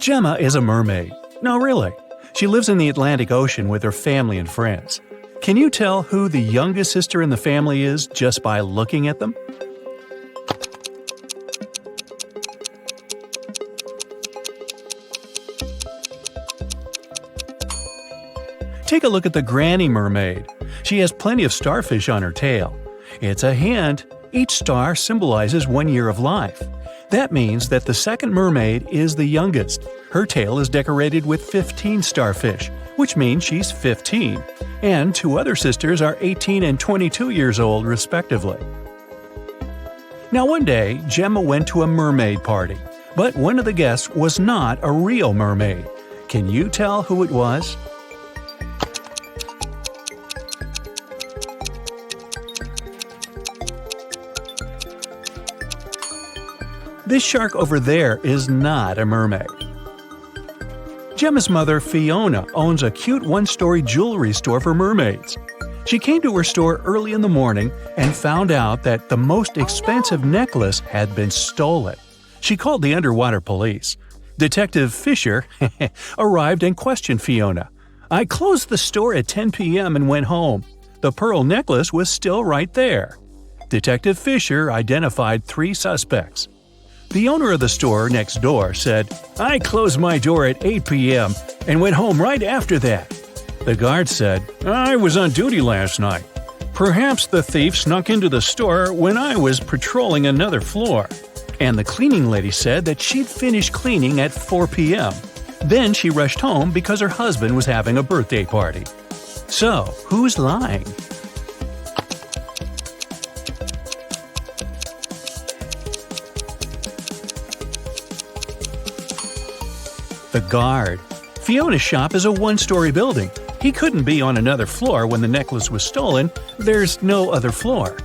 Gemma is a mermaid. No, really. She lives in the Atlantic Ocean with her family and friends. Can you tell who the youngest sister in the family is just by looking at them? Take a look at the granny mermaid. She has plenty of starfish on her tail. It's a hint. Each star symbolizes 1 year of life. That means that the second mermaid is the youngest. Her tail is decorated with 15 starfish, which means she's 15. And 2 other sisters are 18 and 22 years old, respectively. Now one day, Gemma went to a mermaid party, but one of the guests was not a real mermaid. Can you tell who it was? This shark over there is not a mermaid. Gemma's mother, Fiona, owns a cute one-story jewelry store for mermaids. She came to her store early in the morning and found out that the most expensive necklace had been stolen. She called the underwater police. Detective Fisher arrived and questioned Fiona. "I closed the store at 10 p.m. and went home. The pearl necklace was still right there." Detective Fisher identified 3 suspects. The owner of the store next door said, "I closed my door at 8 p.m. and went home right after that." The guard said, "I was on duty last night. Perhaps the thief snuck into the store when I was patrolling another floor." And the cleaning lady said that she'd finished cleaning at 4 p.m. Then she rushed home because her husband was having a birthday party. So, who's lying? The guard. Fiona's shop is a one-story building. He couldn't be on another floor when the necklace was stolen. There's no other floor.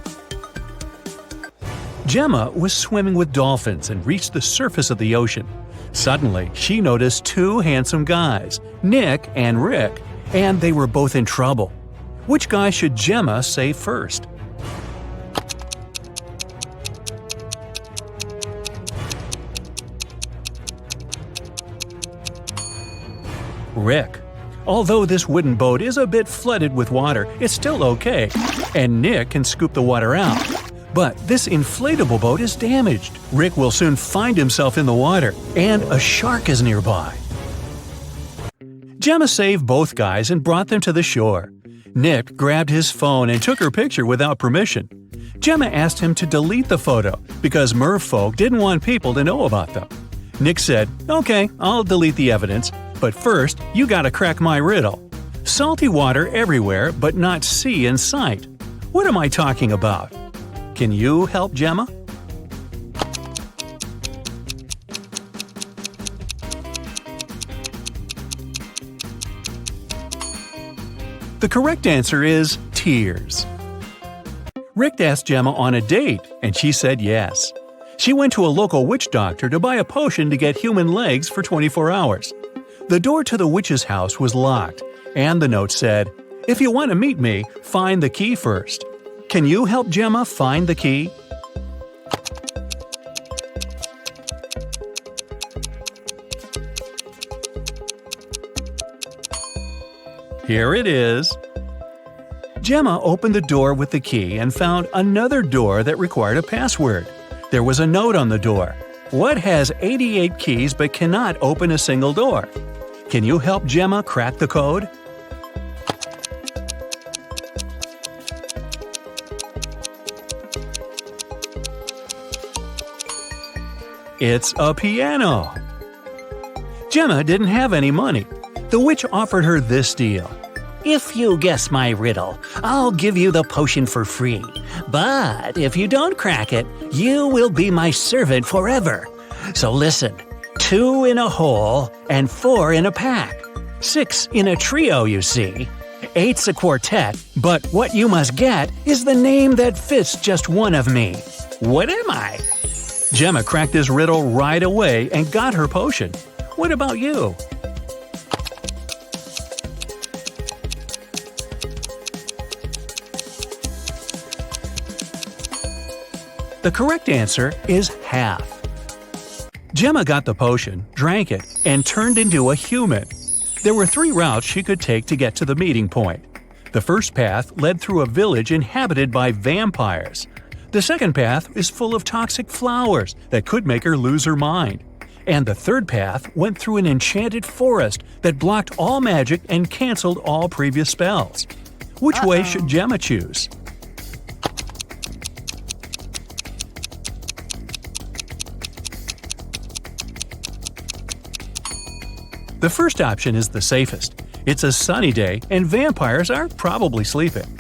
Gemma was swimming with dolphins and reached the surface of the ocean. Suddenly, she noticed 2 handsome guys, Nick and Rick, and they were both in trouble. Which guy should Gemma save first? Rick. Although this wooden boat is a bit flooded with water, it's still okay, and Nick can scoop the water out. But this inflatable boat is damaged. Rick will soon find himself in the water, and a shark is nearby. Gemma saved both guys and brought them to the shore. Nick grabbed his phone and took her picture without permission. Gemma asked him to delete the photo because merfolk didn't want people to know about them. Nick said, "Okay, I'll delete the evidence. But first, you gotta crack my riddle. Salty water everywhere, but not sea in sight. What am I talking about? Can you help Gemma?" The correct answer is tears. Rick asked Gemma on a date, and she said yes. She went to a local witch doctor to buy a potion to get human legs for 24 hours. The door to the witch's house was locked, and the note said, "If you want to meet me, find the key first." Can you help Gemma find the key? Here it is. Gemma opened the door with the key and found another door that required a password. There was a note on the door. What has 88 keys but cannot open a single door? Can you help Gemma crack the code? It's a piano. Gemma didn't have any money. The witch offered her this deal. "If you guess my riddle, I'll give you the potion for free. But if you don't crack it, you will be my servant forever. So listen, 2 in a hole and 4 in a pack. 6 in a trio, you see. 8's a quartet, but what you must get is the name that fits just one of me. What am I?" Gemma cracked this riddle right away and got her potion. What about you? The correct answer is half. Gemma got the potion, drank it, and turned into a human. There were 3 routes she could take to get to the meeting point. The first path led through a village inhabited by vampires. The second path is full of toxic flowers that could make her lose her mind. And the third path went through an enchanted forest that blocked all magic and canceled all previous spells. Which way should Gemma choose? The first option is the safest. It's a sunny day and vampires are probably sleeping.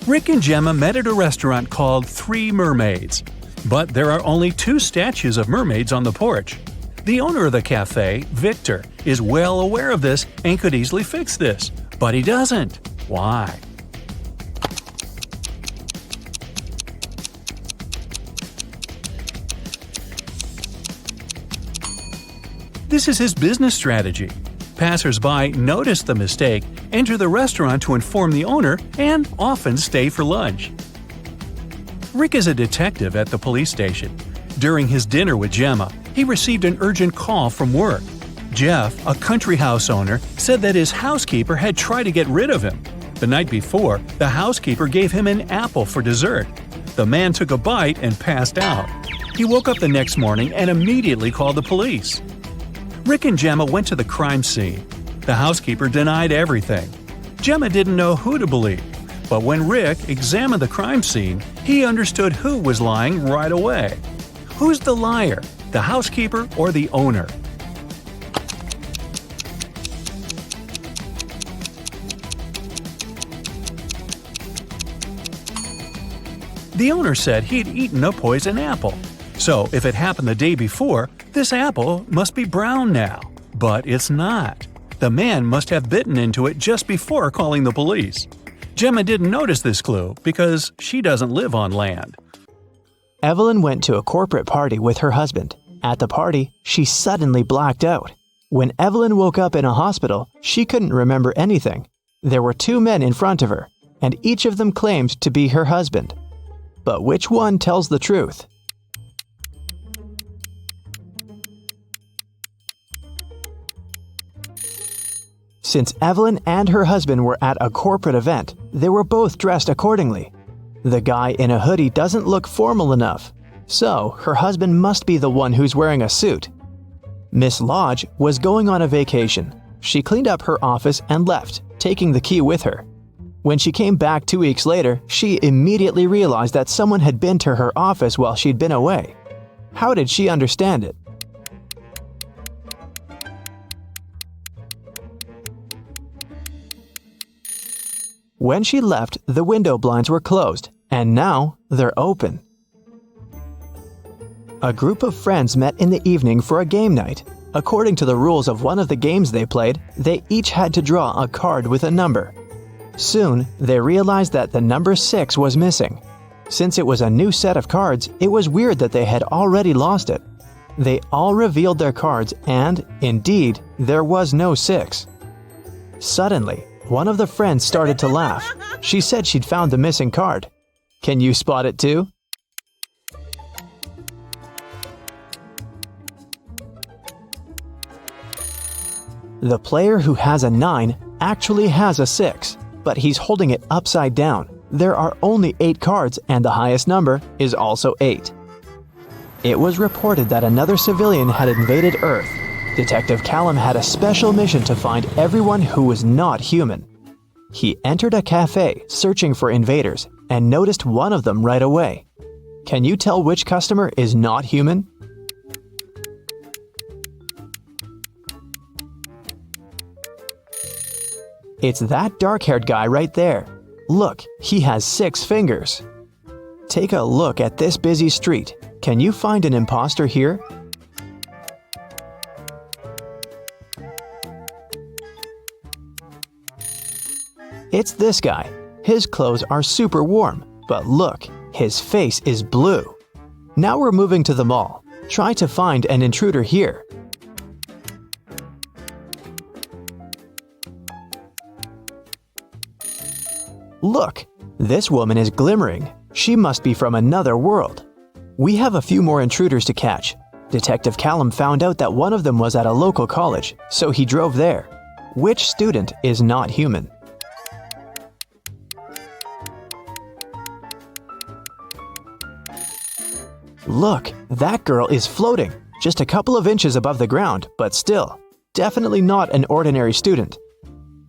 Rick and Gemma met at a restaurant called Three Mermaids. But there are only 2 statues of mermaids on the porch. The owner of the cafe, Victor, is well aware of this and could easily fix this. But he doesn't. Why? This is his business strategy. Passers-by notice the mistake, enter the restaurant to inform the owner, and often stay for lunch. Rick is a detective at the police station. During his dinner with Gemma, he received an urgent call from work. Jeff, a country house owner, said that his housekeeper had tried to get rid of him. The night before, the housekeeper gave him an apple for dessert. The man took a bite and passed out. He woke up the next morning and immediately called the police. Rick and Gemma went to the crime scene. The housekeeper denied everything. Gemma didn't know who to believe. But when Rick examined the crime scene, he understood who was lying right away. Who's the liar, the housekeeper or the owner? The owner said he'd eaten a poison apple. So if it happened the day before, this apple must be brown now. But it's not. The man must have bitten into it just before calling the police. Gemma didn't notice this clue because she doesn't live on land. Evelyn went to a corporate party with her husband. At the party, she suddenly blacked out. When Evelyn woke up in a hospital, she couldn't remember anything. There were 2 men in front of her, and each of them claimed to be her husband. But which one tells the truth? Since Evelyn and her husband were at a corporate event, they were both dressed accordingly. The guy in a hoodie doesn't look formal enough, so her husband must be the one who's wearing a suit. Miss Lodge was going on a vacation. She cleaned up her office and left, taking the key with her. When she came back 2 weeks later, she immediately realized that someone had been to her office while she'd been away. How did she understand it? When she left, the window blinds were closed, and now they're open. A group of friends met in the evening for a game night. According to the rules of one of the games they played, they each had to draw a card with a number. Soon, they realized that the number 6 was missing. Since it was a new set of cards, it was weird that they had already lost it. They all revealed their cards and, indeed, there was no 6. Suddenly, one of the friends started to laugh. She said she'd found the missing card. Can you spot it too? The player who has a 9 actually has a 6, but he's holding it upside down. There are only 8 cards and the highest number is also 8. It was reported that another civilian had invaded Earth. Detective Callum had a special mission to find everyone who was not human. He entered a cafe searching for invaders and noticed one of them right away. Can you tell which customer is not human? It's that dark-haired guy right there. Look, he has 6 fingers. Take a look at this busy street. Can you find an imposter here? It's this guy. His clothes are super warm, but look, his face is blue. Now we're moving to the mall. Try to find an intruder here. Look, this woman is glimmering. She must be from another world. We have a few more intruders to catch. Detective Callum found out that one of them was at a local college, so he drove there. Which student is not human? Look, that girl is floating, just a couple of inches above the ground, but still, definitely not an ordinary student.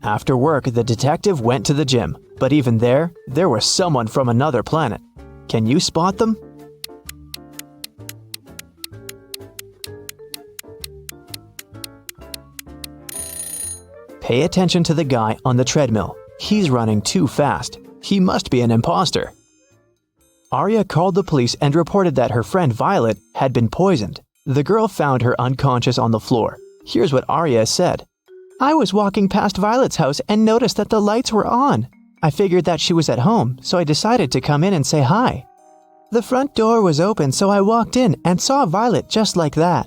After work, the detective went to the gym, but even there was someone from another planet. Can you spot them? Pay attention to the guy on the treadmill. He's running too fast. He must be an imposter. Arya called the police and reported that her friend Violet had been poisoned. The girl found her unconscious on the floor. Here's what Arya said. I was walking past Violet's house and noticed that the lights were on. I figured that she was at home, so I decided to come in and say hi. The front door was open, so I walked in and saw Violet just like that.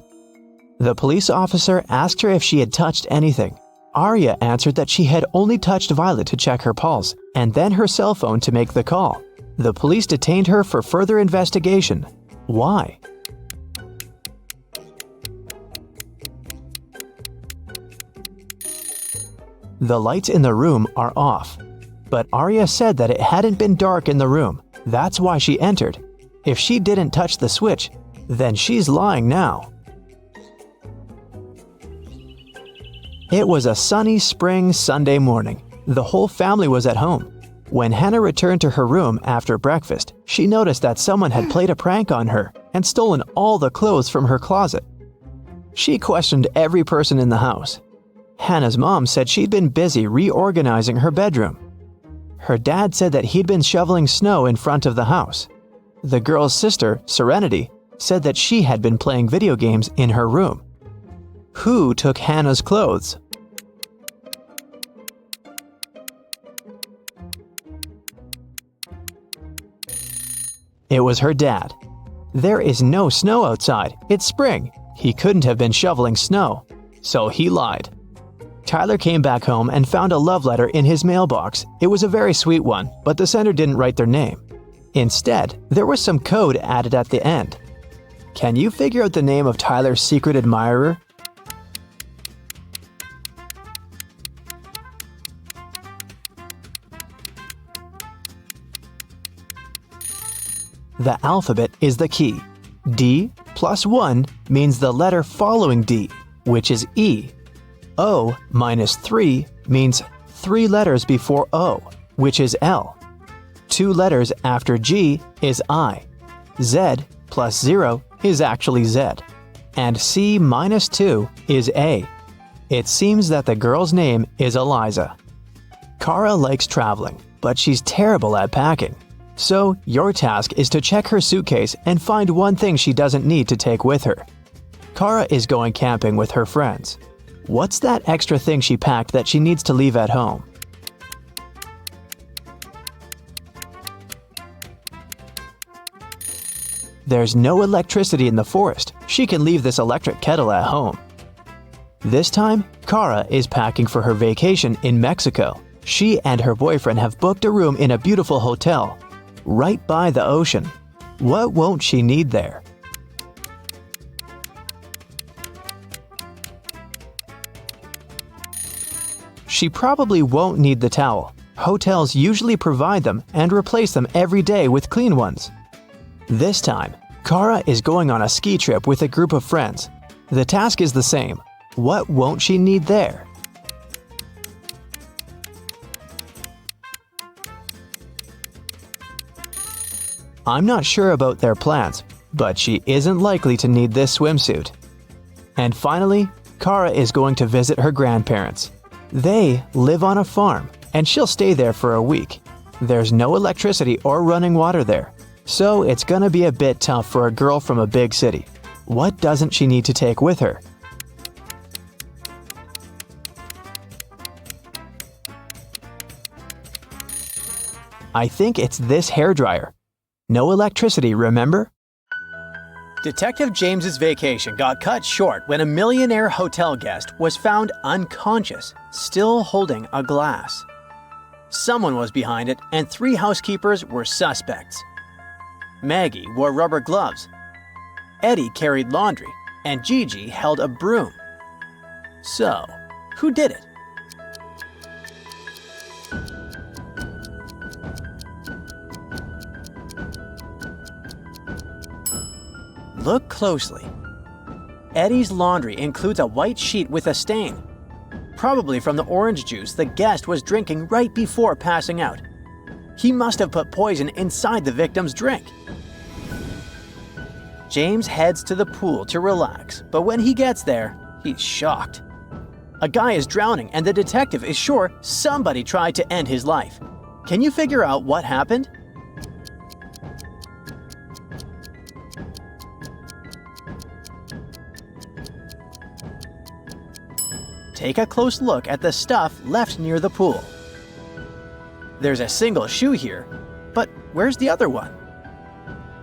The police officer asked her if she had touched anything. Arya answered that she had only touched Violet to check her pulse, and then her cell phone to make the call. The police detained her for further investigation. Why? The lights in the room are off, but Arya said that it hadn't been dark in the room. That's why she entered. If she didn't touch the switch, then she's lying now. It was a sunny spring Sunday morning. The whole family was at home. When Hannah returned to her room after breakfast, she noticed that someone had played a prank on her and stolen all the clothes from her closet. She questioned every person in the house. Hannah's mom said she'd been busy reorganizing her bedroom. Her dad said that he'd been shoveling snow in front of the house. The girl's sister, Serenity, said that she had been playing video games in her room. Who took Hannah's clothes? It was her dad. There is no snow outside. It's spring. He couldn't have been shoveling snow. So he lied. Tyler came back home and found a love letter in his mailbox. It was a very sweet one, but the sender didn't write their name. Instead, there was some code added at the end. Can you figure out the name of Tyler's secret admirer? The alphabet is the key. D plus 1 means the letter following D, which is E. O minus 3 means 3 letters before O, which is L. 2 letters after G is I. Z plus 0 is actually Z. And C minus 2 is A. It seems that the girl's name is Eliza. Kara likes traveling, but she's terrible at packing. So, your task is to check her suitcase and find one thing she doesn't need to take with her. Kara is going camping with her friends. What's that extra thing she packed that she needs to leave at home? There's no electricity in the forest. She can leave this electric kettle at home. This time, Kara is packing for her vacation in Mexico. She and her boyfriend have booked a room in a beautiful hotel right by the ocean. What won't she need there? She probably won't need the towel. Hotels usually provide them and replace them every day with clean ones. This time, Kara is going on a ski trip with a group of friends. The task is the same. What won't she need there? I'm not sure about their plans, but she isn't likely to need this swimsuit. And finally, Kara is going to visit her grandparents. They live on a farm, and she'll stay there for a week. There's no electricity or running water there, so it's gonna be a bit tough for a girl from a big city. What doesn't she need to take with her? I think it's this hairdryer. No electricity, remember? Detective James's vacation got cut short when a millionaire hotel guest was found unconscious, still holding a glass. Someone was behind it, and 3 housekeepers were suspects. Maggie wore rubber gloves. Eddie carried laundry, and Gigi held a broom. So, who did it? Look closely. Eddie's laundry includes a white sheet with a stain, probably from the orange juice the guest was drinking right before passing out. He must have put poison inside the victim's drink. James heads to the pool to relax, but when he gets there, he's shocked. A guy is drowning and the detective is sure somebody tried to end his life. Can you figure out what happened? Take a close look at the stuff left near the pool. There's a single shoe here, but where's the other one?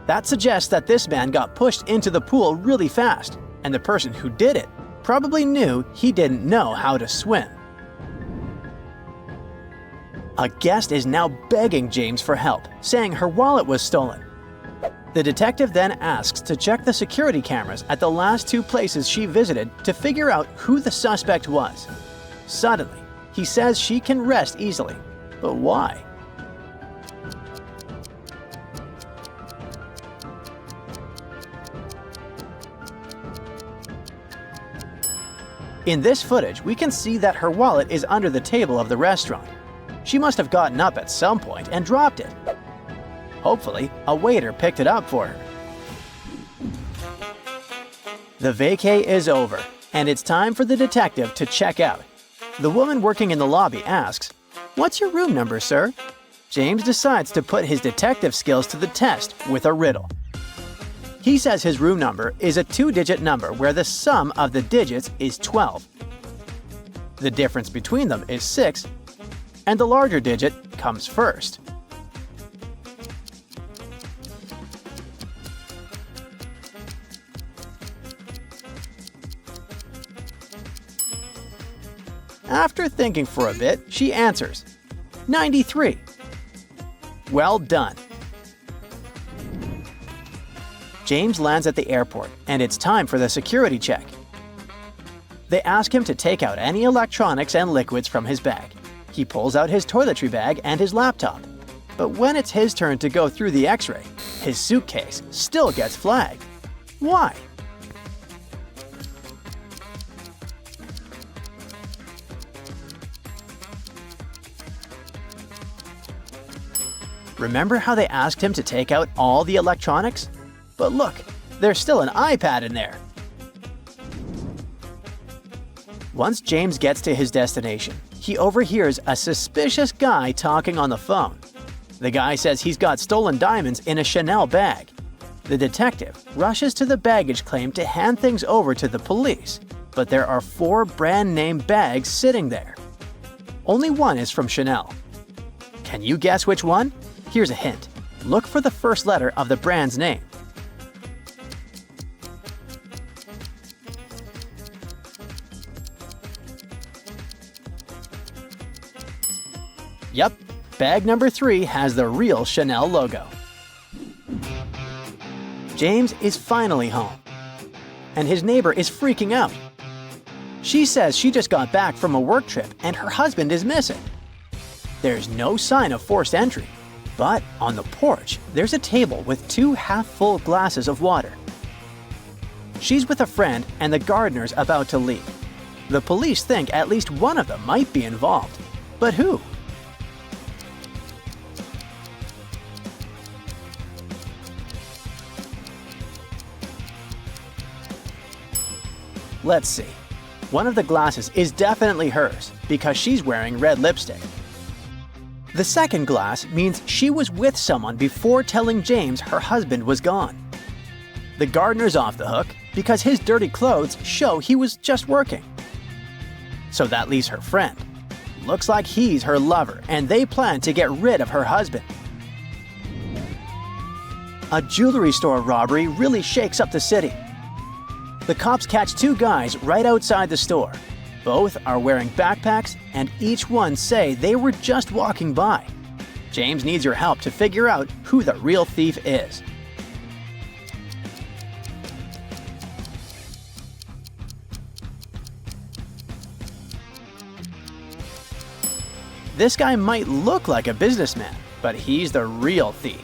That suggests that this man got pushed into the pool really fast, and the person who did it probably knew he didn't know how to swim. A guest is now begging James for help, saying her wallet was stolen. The detective then asks to check the security cameras at the last two places she visited to figure out who the suspect was. Suddenly, he says she can rest easily. But why? In this footage, we can see that her wallet is under the table of the restaurant. She must have gotten up at some point and dropped it. Hopefully, a waiter picked it up for her. The vacay is over, and it's time for the detective to check out. The woman working in the lobby asks, "What's your room number, sir?" James decides to put his detective skills to the test with a riddle. He says his room number is a two-digit number where the sum of the digits is 12. The difference between them is 6, and the larger digit comes first. After thinking for a bit, she answers, 93. Well done. James lands at the airport, and it's time for the security check. They ask him to take out any electronics and liquids from his bag. He pulls out his toiletry bag and his laptop. But when it's his turn to go through the x-ray, his suitcase still gets flagged. Why? Remember how they asked him to take out all the electronics? But look, there's still an iPad in there. Once James gets to his destination, he overhears a suspicious guy talking on the phone. The guy says he's got stolen diamonds in a Chanel bag. The detective rushes to the baggage claim to hand things over to the police, but there are 4 brand-name bags sitting there. Only one is from Chanel. Can you guess which one? Here's a hint. Look for the first letter of the brand's name. Yep, bag number 3 has the real Chanel logo. James is finally home, and his neighbor is freaking out. She says she just got back from a work trip and her husband is missing. There's no sign of forced entry, but on the porch, there's a table with 2 half-full glasses of water. She's with a friend and the gardener's about to leave. The police think at least one of them might be involved, but who? Let's see. One of the glasses is definitely hers because she's wearing red lipstick. The second glass means she was with someone before telling James her husband was gone. The gardener's off the hook because his dirty clothes show he was just working. So that leaves her friend. Looks like he's her lover and they plan to get rid of her husband. A jewelry store robbery really shakes up the city. The cops catch 2 guys right outside the store. Both are wearing backpacks and each one say they were just walking by. James needs your help to figure out who the real thief is. This guy might look like a businessman, but he's the real thief.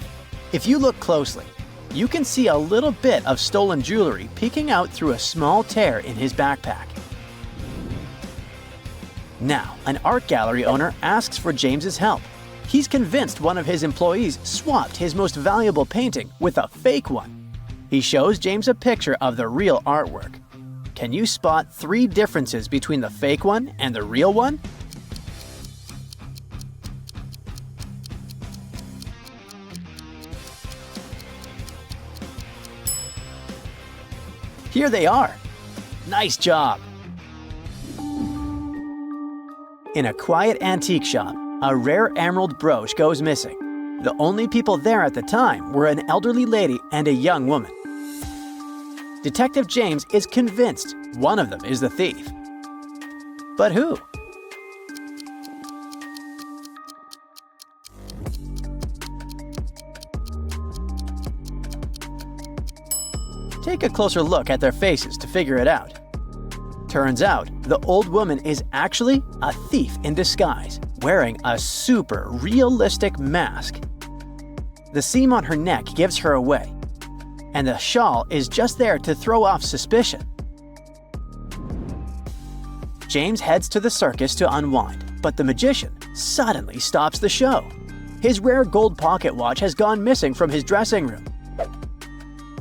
If you look closely, you can see a little bit of stolen jewelry peeking out through a small tear in his backpack. Now, an art gallery owner asks for James's help. He's convinced one of his employees swapped his most valuable painting with a fake one. He shows James a picture of the real artwork. Can you spot 3 differences between the fake one and the real one? Here they are. Nice job. In a quiet antique shop, a rare emerald brooch goes missing. The only people there at the time were an elderly lady and a young woman. Detective James is convinced one of them is the thief. But who? Take a closer look at their faces to figure it out. Turns out, the old woman is actually a thief in disguise, wearing a super realistic mask. The seam on her neck gives her away, and the shawl is just there to throw off suspicion. James heads to the circus to unwind, but the magician suddenly stops the show. His rare gold pocket watch has gone missing from his dressing room.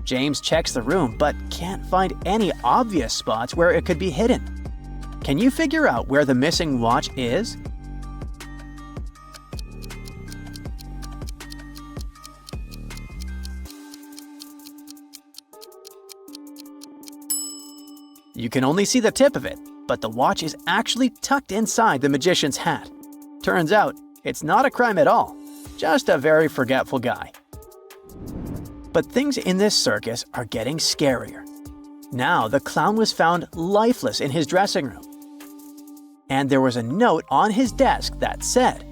James checks the room but can't find any obvious spots where it could be hidden. Can you figure out where the missing watch is? You can only see the tip of it, but the watch is actually tucked inside the magician's hat. Turns out, it's not a crime at all, just a very forgetful guy. But things in this circus are getting scarier. Now the clown was found lifeless in his dressing room. And there was a note on his desk that said,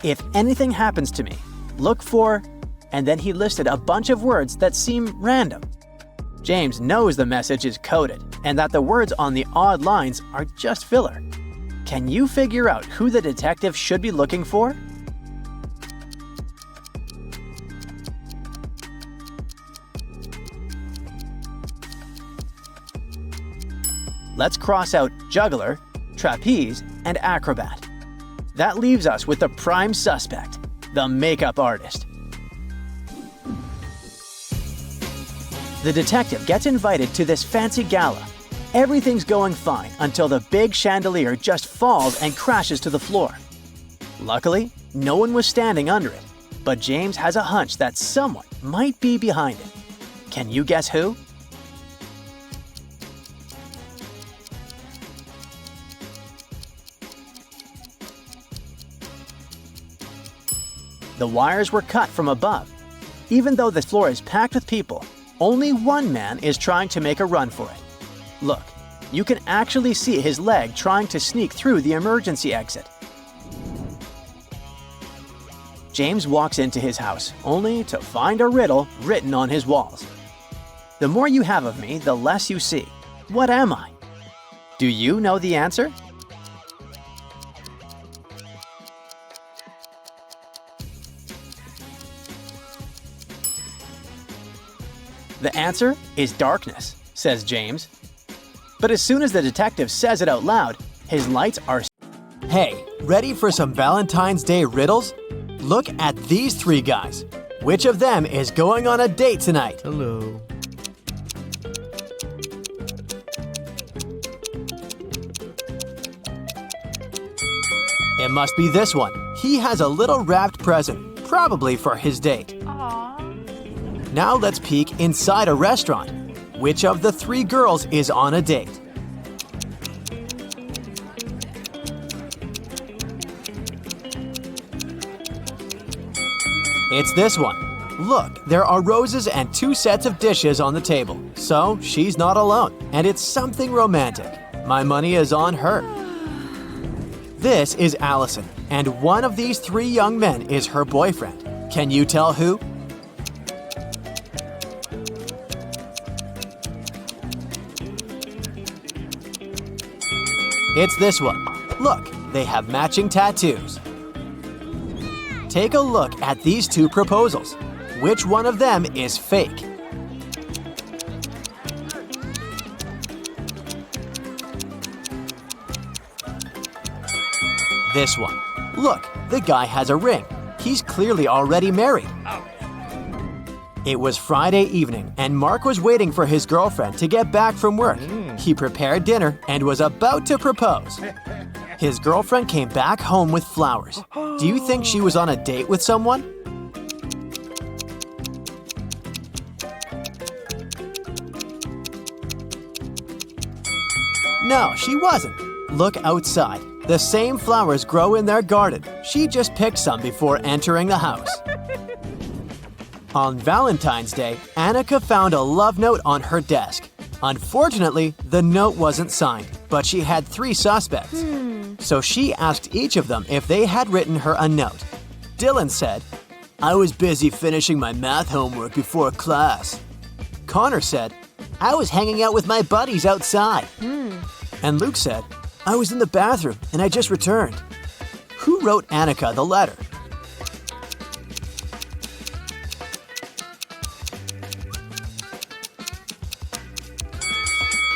"If anything happens to me, look for," and then he listed a bunch of words that seem random. James knows the message is coded and that the words on the odd lines are just filler. Can you figure out who the detective should be looking for? Let's cross out juggler, trapeze, and acrobat. That leaves us with the prime suspect, the makeup artist. The detective gets invited to this fancy gala. Everything's going fine until the big chandelier just falls and crashes to the floor. Luckily, no one was standing under it, but James has a hunch that someone might be behind it. Can you guess who? The wires were cut from above. Even though the floor is packed with people, only one man is trying to make a run for it. Look, you can actually see his leg trying to sneak through the emergency exit. James walks into his house, only to find a riddle written on his walls. The more you have of me, the less you see. What am I? Do you know the answer? The answer is darkness, says James. But as soon as the detective says it out loud, his lights are... Hey, ready for some Valentine's Day riddles? Look at these 3 guys. Which of them is going on a date tonight? Hello. It must be this one. He has a little wrapped present, probably for his date. Now let's peek inside a restaurant. Which of the 3 girls is on a date? It's this one. Look, there are roses and 2 sets of dishes on the table, so she's not alone, and it's something romantic. My money is on her. This is Allison, and one of these 3 young men is her boyfriend. Can you tell who? It's this one. Look, they have matching tattoos. Take a look at these two proposals. Which one of them is fake? This one. Look, the guy has a ring. He's clearly already married. It was Friday evening, and Mark was waiting for his girlfriend to get back from work. He prepared dinner and was about to propose. His girlfriend came back home with flowers. Do you think she was on a date with someone? No, she wasn't. Look outside. The same flowers grow in their garden. She just picked some before entering the house. On Valentine's Day, Annika found a love note on her desk. Unfortunately, the note wasn't signed, but she had 3 suspects. So she asked each of them if they had written her a note. Dylan said, "I was busy finishing my math homework before class." Connor said, "I was hanging out with my buddies outside." And Luke said, "I was in the bathroom and I just returned." Who wrote Annika the letter?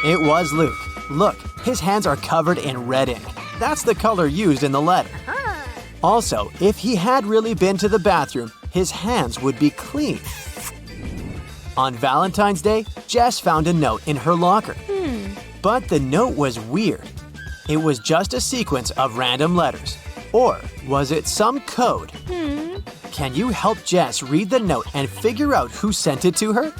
It was Luke. Look, his hands are covered in red ink. That's the color used in the letter. Also, if he had really been to the bathroom, his hands would be clean. On Valentine's Day, Jess found a note in her locker. But the note was weird. It was just a sequence of random letters. Or was it some code? Can you help Jess read the note and figure out who sent it to her?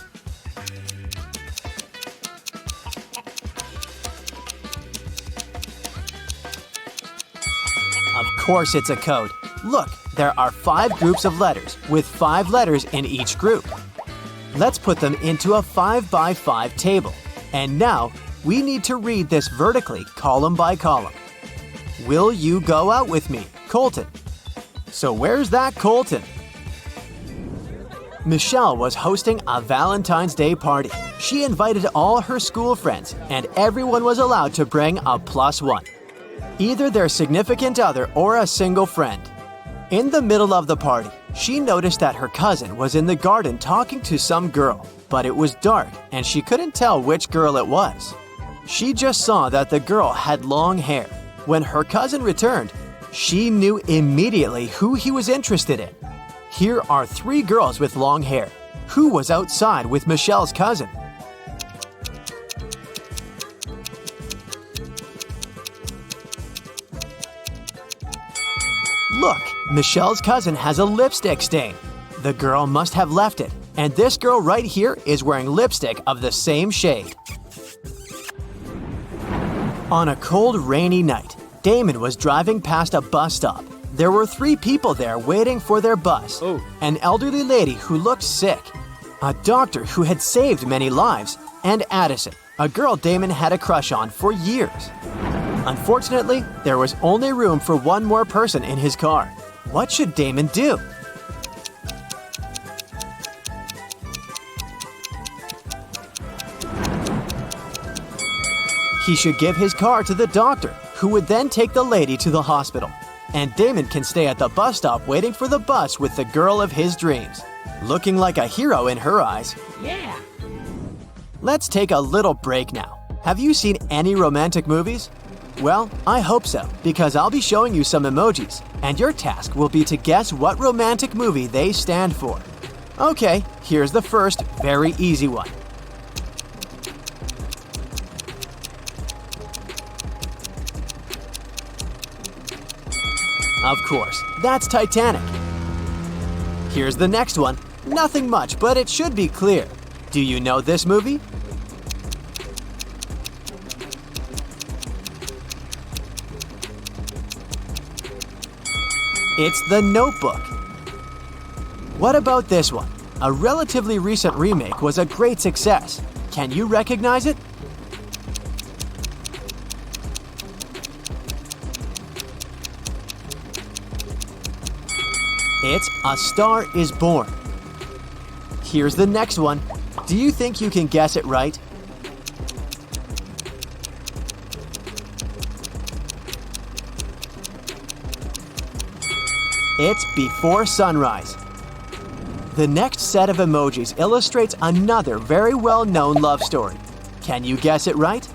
Of course it's a code. Look, there are 5 groups of letters with 5 letters in each group. Let's put them into a 5x5 table. And now, we need to read this vertically, column by column. Will you go out with me, Colton? So where's that Colton? Michelle was hosting a Valentine's Day party. She invited all her school friends, and everyone was allowed to bring a +1. Either their significant other or a single friend. In the middle of the party, she noticed that her cousin was in the garden talking to some girl, but it was dark and she couldn't tell which girl it was. She just saw that the girl had long hair. When her cousin returned, she knew immediately who he was interested in. Here are 3 girls with long hair. Who was outside with Michelle's cousin? Look, Michelle's cousin has a lipstick stain. The girl must have left it, and this girl right here is wearing lipstick of the same shade. On a cold, rainy night, Damon was driving past a bus stop. There were 3 people there waiting for their bus. An elderly lady who looked sick, a doctor who had saved many lives, and Addison, a girl Damon had a crush on for years. Unfortunately, there was only room for 1 more person in his car. What should Damon do? He should give his car to the doctor, who would then take the lady to the hospital. And Damon can stay at the bus stop waiting for the bus with the girl of his dreams. Looking like a hero in her eyes. Yeah. Let's take a little break now. Have you seen any romantic movies? Well, I hope so, because I'll be showing you some emojis, and your task will be to guess what romantic movie they stand for. Okay, here's the first very easy one. Of course, that's Titanic. Here's the next one. Nothing much, but it should be clear. Do you know this movie? It's The Notebook. What about this one? A relatively recent remake was a great success. Can you recognize it? It's A Star is Born. Here's the next one. Do you think you can guess it right? It's before sunrise. The next set of emojis illustrates another very well-known love story. Can you guess it right?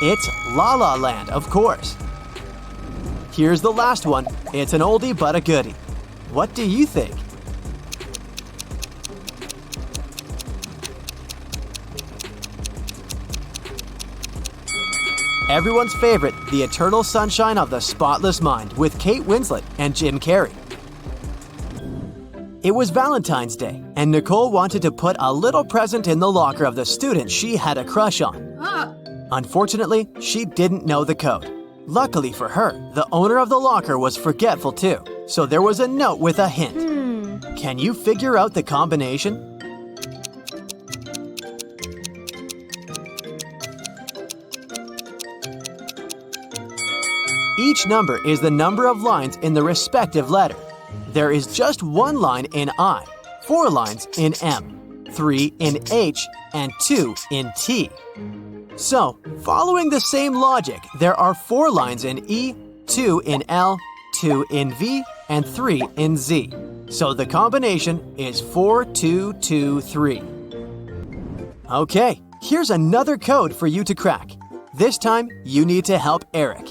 It's La La Land, of course. Here's the last one. It's an oldie but a goodie. What do you think? Everyone's favorite, The Eternal Sunshine of the Spotless Mind with Kate Winslet and Jim Carrey. It was Valentine's Day, and Nicole wanted to put a little present in the locker of the student she had a crush on. Unfortunately, she didn't know the code. Luckily for her, the owner of the locker was forgetful too, so there was a note with a hint. Can you figure out the combination? Each number is the number of lines in the respective letter. There is just one line in I, 4 lines in M, 3 in H, and 2 in T. So, following the same logic, there are 4 lines in E, 2 in L, 2 in V, and 3 in Z. So the combination is 4, 2, 2, 3. Okay, here's another code for you to crack. This time, you need to help Eric.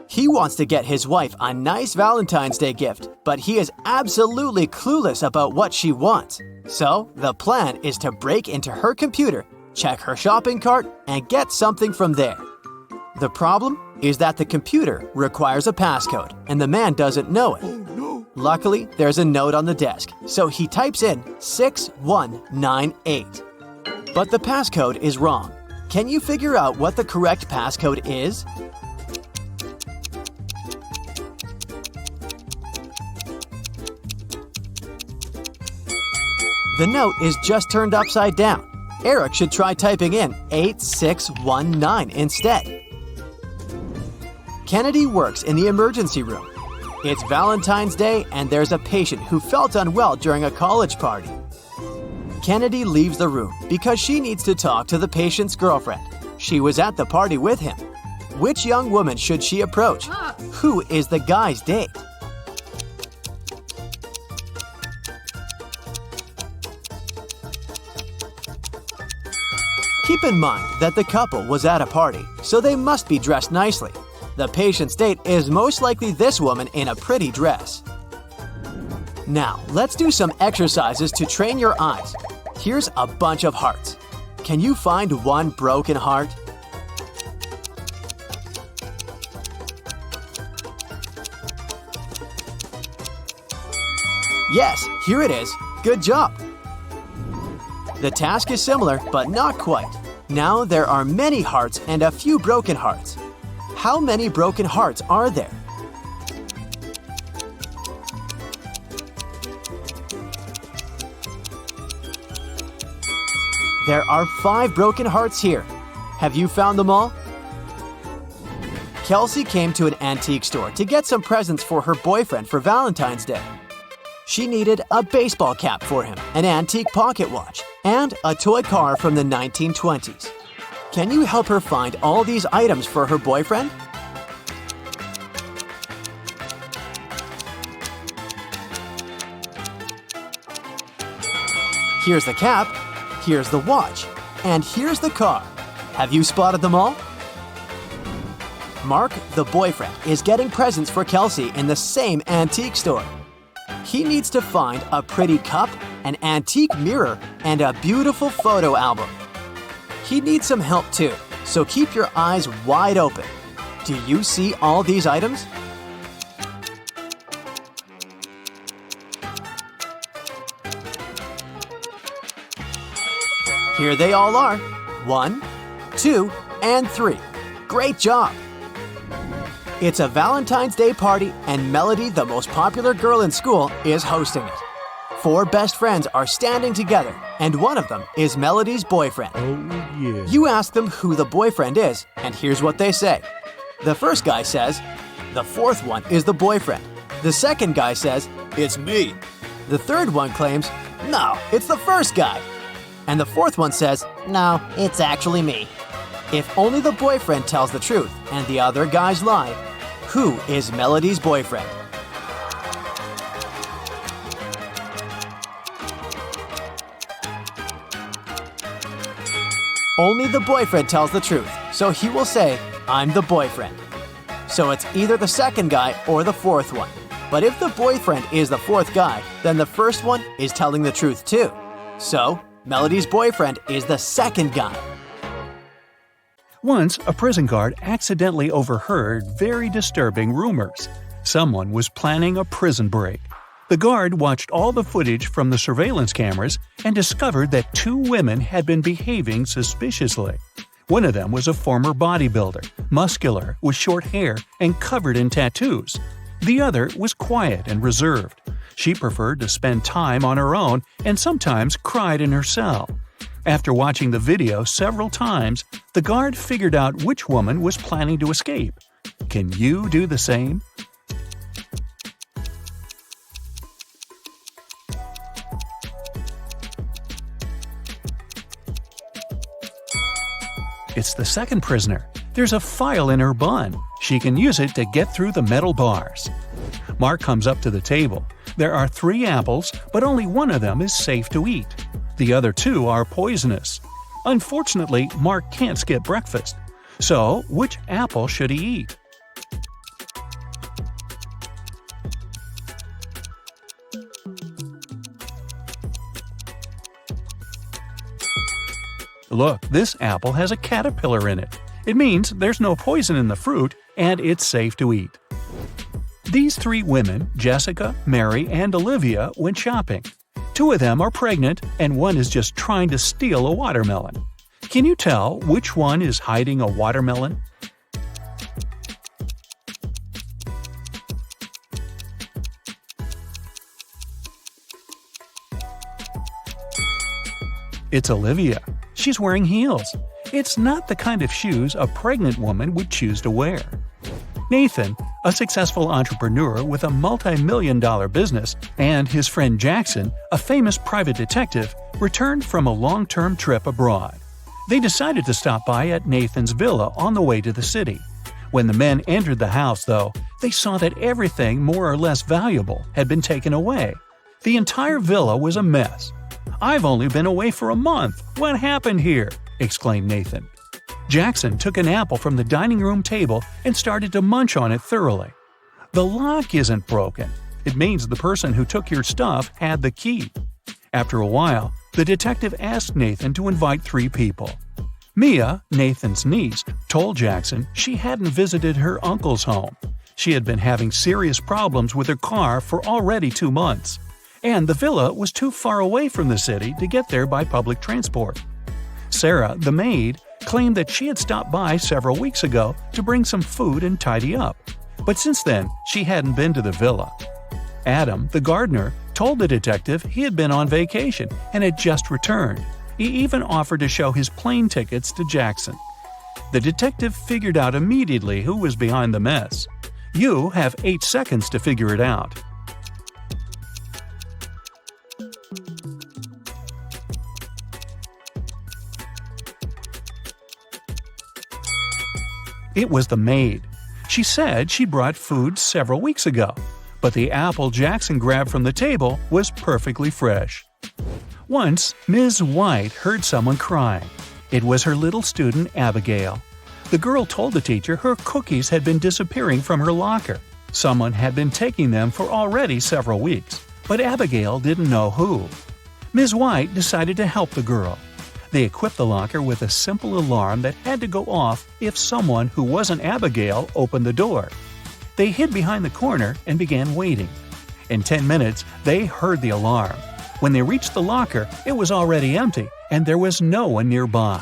He wants to get his wife a nice Valentine's Day gift, but he is absolutely clueless about what she wants. So, the plan is to break into her computer, check her shopping cart, and get something from there. The problem is that the computer requires a passcode, and the man doesn't know it. Luckily, there's a note on the desk, so he types in 6198. But the passcode is wrong. Can you figure out what the correct passcode is? The note is just turned upside down. Eric should try typing in 8619 instead. Kennedy works in the emergency room. It's Valentine's Day and there's a patient who felt unwell during a college party. Kennedy leaves the room because she needs to talk to the patient's girlfriend. She was at the party with him. Which young woman should she approach? Who is the guy's date? Keep in mind that the couple was at a party, so they must be dressed nicely. The patient's date is most likely this woman in a pretty dress. Now, let's do some exercises to train your eyes. Here's a bunch of hearts. Can you find one broken heart? Yes, here it is. Good job. The task is similar, but not quite. Now there are many hearts and a few broken hearts. How many broken hearts are there? There are 5 broken hearts here. Have you found them all? Kelsey came to an antique store to get some presents for her boyfriend for Valentine's Day. She needed a baseball cap for him, an antique pocket watch, and a toy car from the 1920s. Can you help her find all these items for her boyfriend? Here's the cap, here's the watch, and here's the car. Have you spotted them all? Mark, the boyfriend, is getting presents for Kelsey in the same antique store. He needs to find a pretty cup, an antique mirror, and a beautiful photo album. He needs some help too, so keep your eyes wide open. Do you see all these items? Here they all are. 1, 2, and 3. Great job! It's a Valentine's Day party, and Melody, the most popular girl in school, is hosting it. 4 best friends are standing together, and one of them is Melody's boyfriend. Oh, yeah. You ask them who the boyfriend is, and here's what they say. The first guy says, the fourth one is the boyfriend. The second guy says, it's me. The third one claims, no, it's the first guy. And the fourth one says, no, it's actually me. If only the boyfriend tells the truth and the other guys lie, who is Melody's boyfriend? Only the boyfriend tells the truth, so he will say, "I'm the boyfriend." So it's either the second guy or the fourth one. But if the boyfriend is the fourth guy, then the first one is telling the truth too. So, Melody's boyfriend is the second guy. Once, a prison guard accidentally overheard very disturbing rumors. Someone was planning a prison break. The guard watched all the footage from the surveillance cameras and discovered that 2 women had been behaving suspiciously. One of them was a former bodybuilder, muscular, with short hair, and covered in tattoos. The other was quiet and reserved. She preferred to spend time on her own and sometimes cried in her cell. After watching the video several times, the guard figured out which woman was planning to escape. Can you do the same? It's the second prisoner. There's a file in her bun. She can use it to get through the metal bars. Mark comes up to the table. There are 3 apples, but only one of them is safe to eat. The other 2 are poisonous. Unfortunately, Mark can't skip breakfast. So, which apple should he eat? Look, this apple has a caterpillar in it. It means there's no poison in the fruit and it's safe to eat. These 3 women, Jessica, Mary, and Olivia, went shopping. 2 of them are pregnant and one is just trying to steal a watermelon. Can you tell which one is hiding a watermelon? It's Olivia. She's wearing heels. It's not the kind of shoes a pregnant woman would choose to wear. Nathan, a successful entrepreneur with a multi-million-dollar business, and his friend Jackson, a famous private detective, returned from a long-term trip abroad. They decided to stop by at Nathan's villa on the way to the city. When the men entered the house, though, they saw that everything more or less valuable had been taken away. The entire villa was a mess. "I've only been away for a month. What happened here?" exclaimed Nathan. Jackson took an apple from the dining room table and started to munch on it thoroughly. "The lock isn't broken. It means the person who took your stuff had the key." After a while, the detective asked Nathan to invite 3 people. Mia, Nathan's niece, told Jackson she hadn't visited her uncle's home. She had been having serious problems with her car for already 2 months. And the villa was too far away from the city to get there by public transport. Sarah, the maid, claimed that she had stopped by several weeks ago to bring some food and tidy up, but since then she hadn't been to the villa. Adam, the gardener, told the detective he had been on vacation and had just returned. He even offered to show his plane tickets to Jackson. The detective figured out immediately who was behind the mess. You have 8 seconds to figure it out. It was the maid. She said she brought food several weeks ago, but the apple Jackson grabbed from the table was perfectly fresh. Once, Ms. White heard someone crying. It was her little student, Abigail. The girl told the teacher her cookies had been disappearing from her locker. Someone had been taking them for already several weeks, but Abigail didn't know who. Ms. White decided to help the girl. They equipped the locker with a simple alarm that had to go off if someone who wasn't Abigail opened the door. They hid behind the corner and began waiting. In 10 minutes, they heard the alarm. When they reached the locker, it was already empty and there was no one nearby.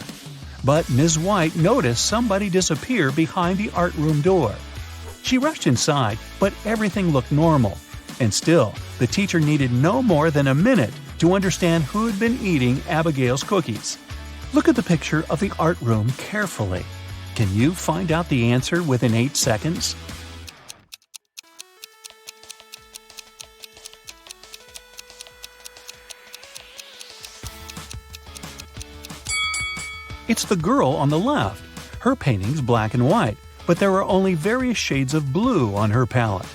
But Ms. White noticed somebody disappear behind the art room door. She rushed inside, but everything looked normal. And still, the teacher needed no more than a minute to understand who had been eating Abigail's cookies. Look at the picture of the art room carefully. Can you find out the answer within 8 seconds? It's the girl on the left. Her painting's black and white, but there are only various shades of blue on her palette.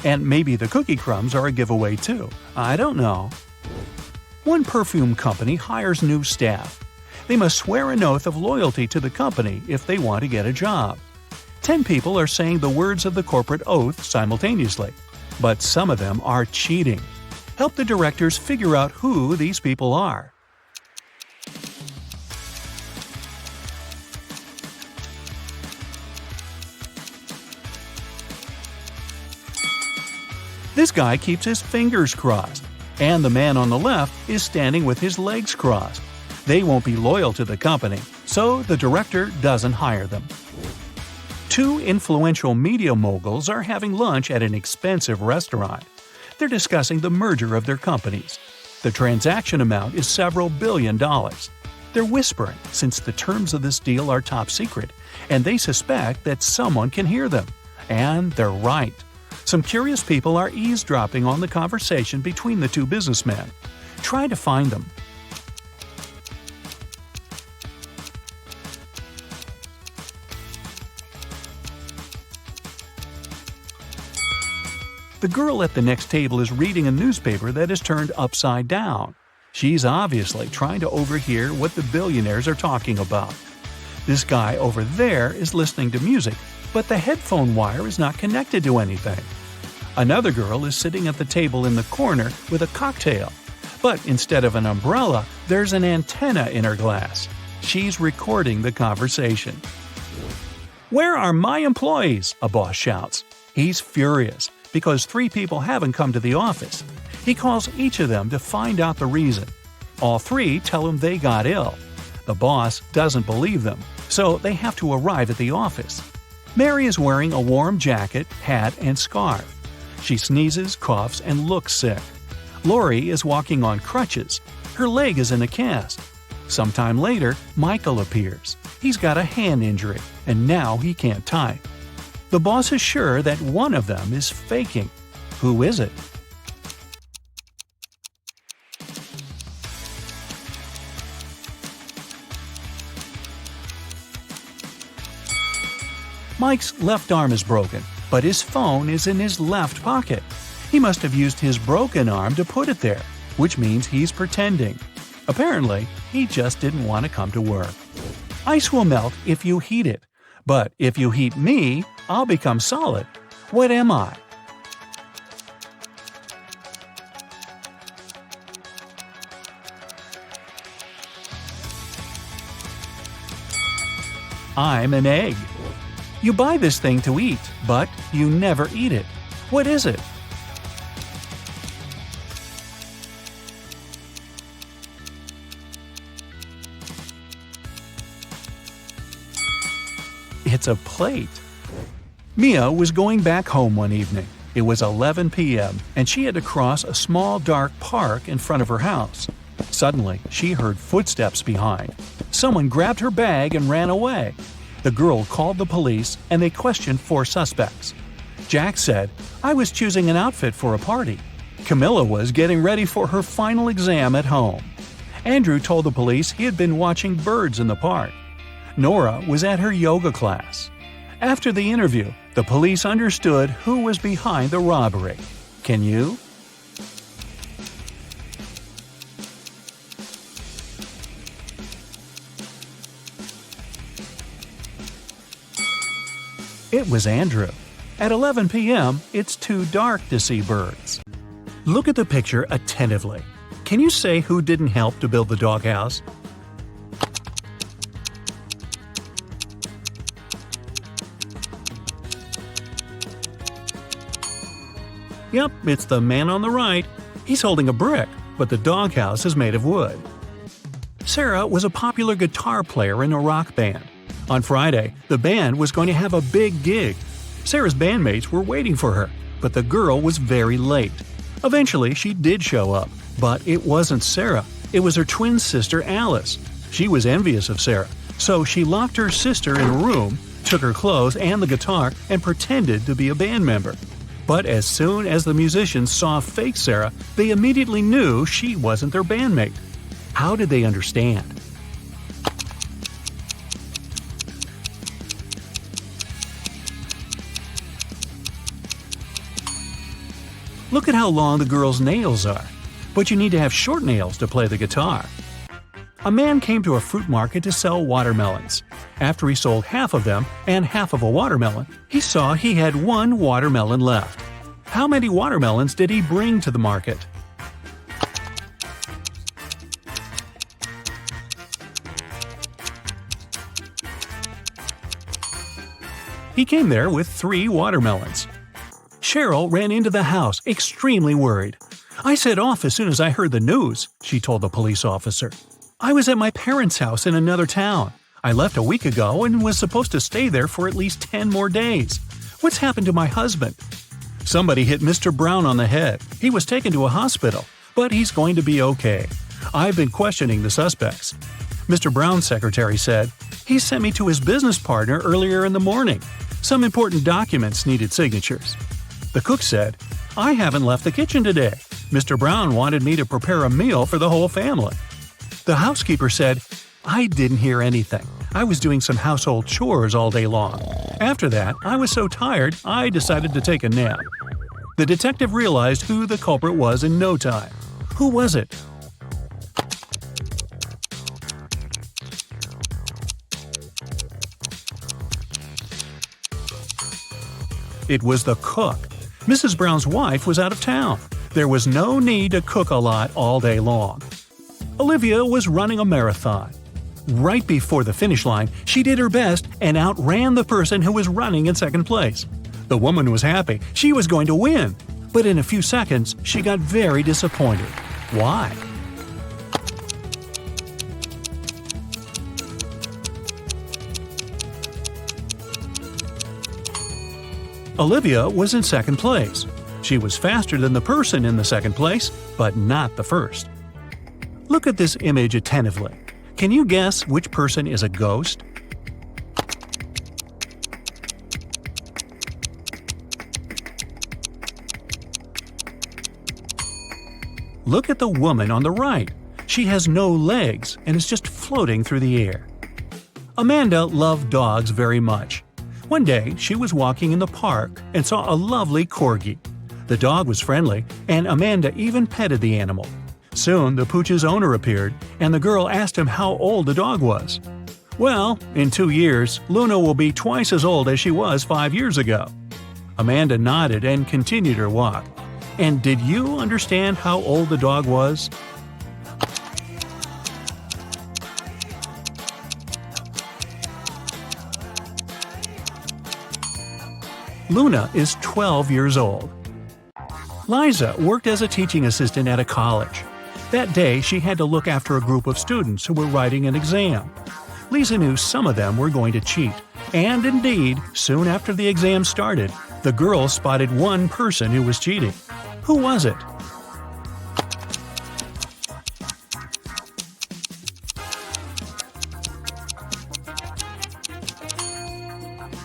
And maybe the cookie crumbs are a giveaway too. I don't know. One perfume company hires new staff. They must swear an oath of loyalty to the company if they want to get a job. 10 people are saying the words of the corporate oath simultaneously, but some of them are cheating. Help the directors figure out who these people are. This guy keeps his fingers crossed, and the man on the left is standing with his legs crossed. They won't be loyal to the company, so the director doesn't hire them. Two influential media moguls are having lunch at an expensive restaurant. They're discussing the merger of their companies. The transaction amount is several $billion. They're whispering since the terms of this deal are top secret, and they suspect that someone can hear them. And they're right. Some curious people are eavesdropping on the conversation between the two businessmen. Try to find them. The girl at the next table is reading a newspaper that is turned upside down. She's obviously trying to overhear what the billionaires are talking about. This guy over there is listening to music, but the headphone wire is not connected to anything. Another girl is sitting at the table in the corner with a cocktail, but instead of an umbrella, there's an antenna in her glass. She's recording the conversation. "Where are my employees?" a boss shouts. He's furious because 3 people haven't come to the office. He calls each of them to find out the reason. All 3 tell him they got ill. The boss doesn't believe them, so they have to arrive at the office. Mary is wearing a warm jacket, hat, and scarf. She sneezes, coughs, and looks sick. Lori is walking on crutches. Her leg is in a cast. Sometime later, Michael appears. He's got a hand injury, and now he can't type. The boss is sure that one of them is faking. Who is it? Mike's left arm is broken, but his phone is in his left pocket. He must have used his broken arm to put it there, which means he's pretending. Apparently, he just didn't want to come to work. Ice will melt if you heat it, but if you heat me, I'll become solid. What am I? I'm an egg. You buy this thing to eat, but you never eat it. What is it? It's a plate. Mia was going back home one evening. It was 11 p.m., and she had to cross a small dark park in front of her house. Suddenly, she heard footsteps behind. Someone grabbed her bag and ran away. The girl called the police, and they questioned 4 suspects. Jack said, "I was choosing an outfit for a party." Camilla was getting ready for her final exam at home. Andrew told the police he had been watching birds in the park. Nora was at her yoga class. After the interview, the police understood who was behind the robbery. Can you? It was Andrew. At 11 p.m., it's too dark to see birds. Look at the picture attentively. Can you say who didn't help to build the doghouse? Yep, it's the man on the right. He's holding a brick, but the doghouse is made of wood. Sarah was a popular guitar player in a rock band. On Friday, the band was going to have a big gig. Sarah's bandmates were waiting for her, but the girl was very late. Eventually, she did show up, but it wasn't Sarah. It was her twin sister, Alice. She was envious of Sarah, so she locked her sister in a room, took her clothes and the guitar, and pretended to be a band member. But as soon as the musicians saw fake Sarah, they immediately knew she wasn't their bandmate. How did they understand? Look at how long the girl's nails are. But you need to have short nails to play the guitar. A man came to a fruit market to sell watermelons. After he sold half of them and half of a watermelon, he saw he had one watermelon left. How many watermelons did he bring to the market? He came there with 3 watermelons. Cheryl ran into the house, extremely worried. "I set off as soon as I heard the news," she told the police officer. "I was at my parents' house in another town. I left a week ago and was supposed to stay there for at least 10 more days. What's happened to my husband?" "Somebody hit Mr. Brown on the head. He was taken to a hospital, but he's going to be okay. I've been questioning the suspects." Mr. Brown's secretary said, "He sent me to his business partner earlier in the morning. Some important documents needed signatures." The cook said, "I haven't left the kitchen today. Mr. Brown wanted me to prepare a meal for the whole family." The housekeeper said, "I didn't hear anything. I was doing some household chores all day long. After that, I was so tired, I decided to take a nap." The detective realized who the culprit was in no time. Who was it? It was the cook. Mrs. Brown's wife was out of town. There was no need to cook a lot all day long. Olivia was running a marathon. Right before the finish line, she did her best and outran the person who was running in second place. The woman was happy. She was going to win. But in a few seconds, she got very disappointed. Why? Olivia was in second place. She was faster than the person in the second place, but not the first. Look at this image attentively. Can you guess which person is a ghost? Look at the woman on the right. She has no legs and is just floating through the air. Amanda loved dogs very much. One day, she was walking in the park and saw a lovely corgi. The dog was friendly, and Amanda even petted the animal. Soon, the pooch's owner appeared, and the girl asked him how old the dog was. "Well, in 2 years, Luna will be twice as old as she was 5 years ago." Amanda nodded and continued her walk. And did you understand how old the dog was? Luna is 12 years old. Liza worked as a teaching assistant at a college. That day, she had to look after a group of students who were writing an exam. Lisa knew some of them were going to cheat, and indeed, soon after the exam started, the girls spotted one person who was cheating. Who was it?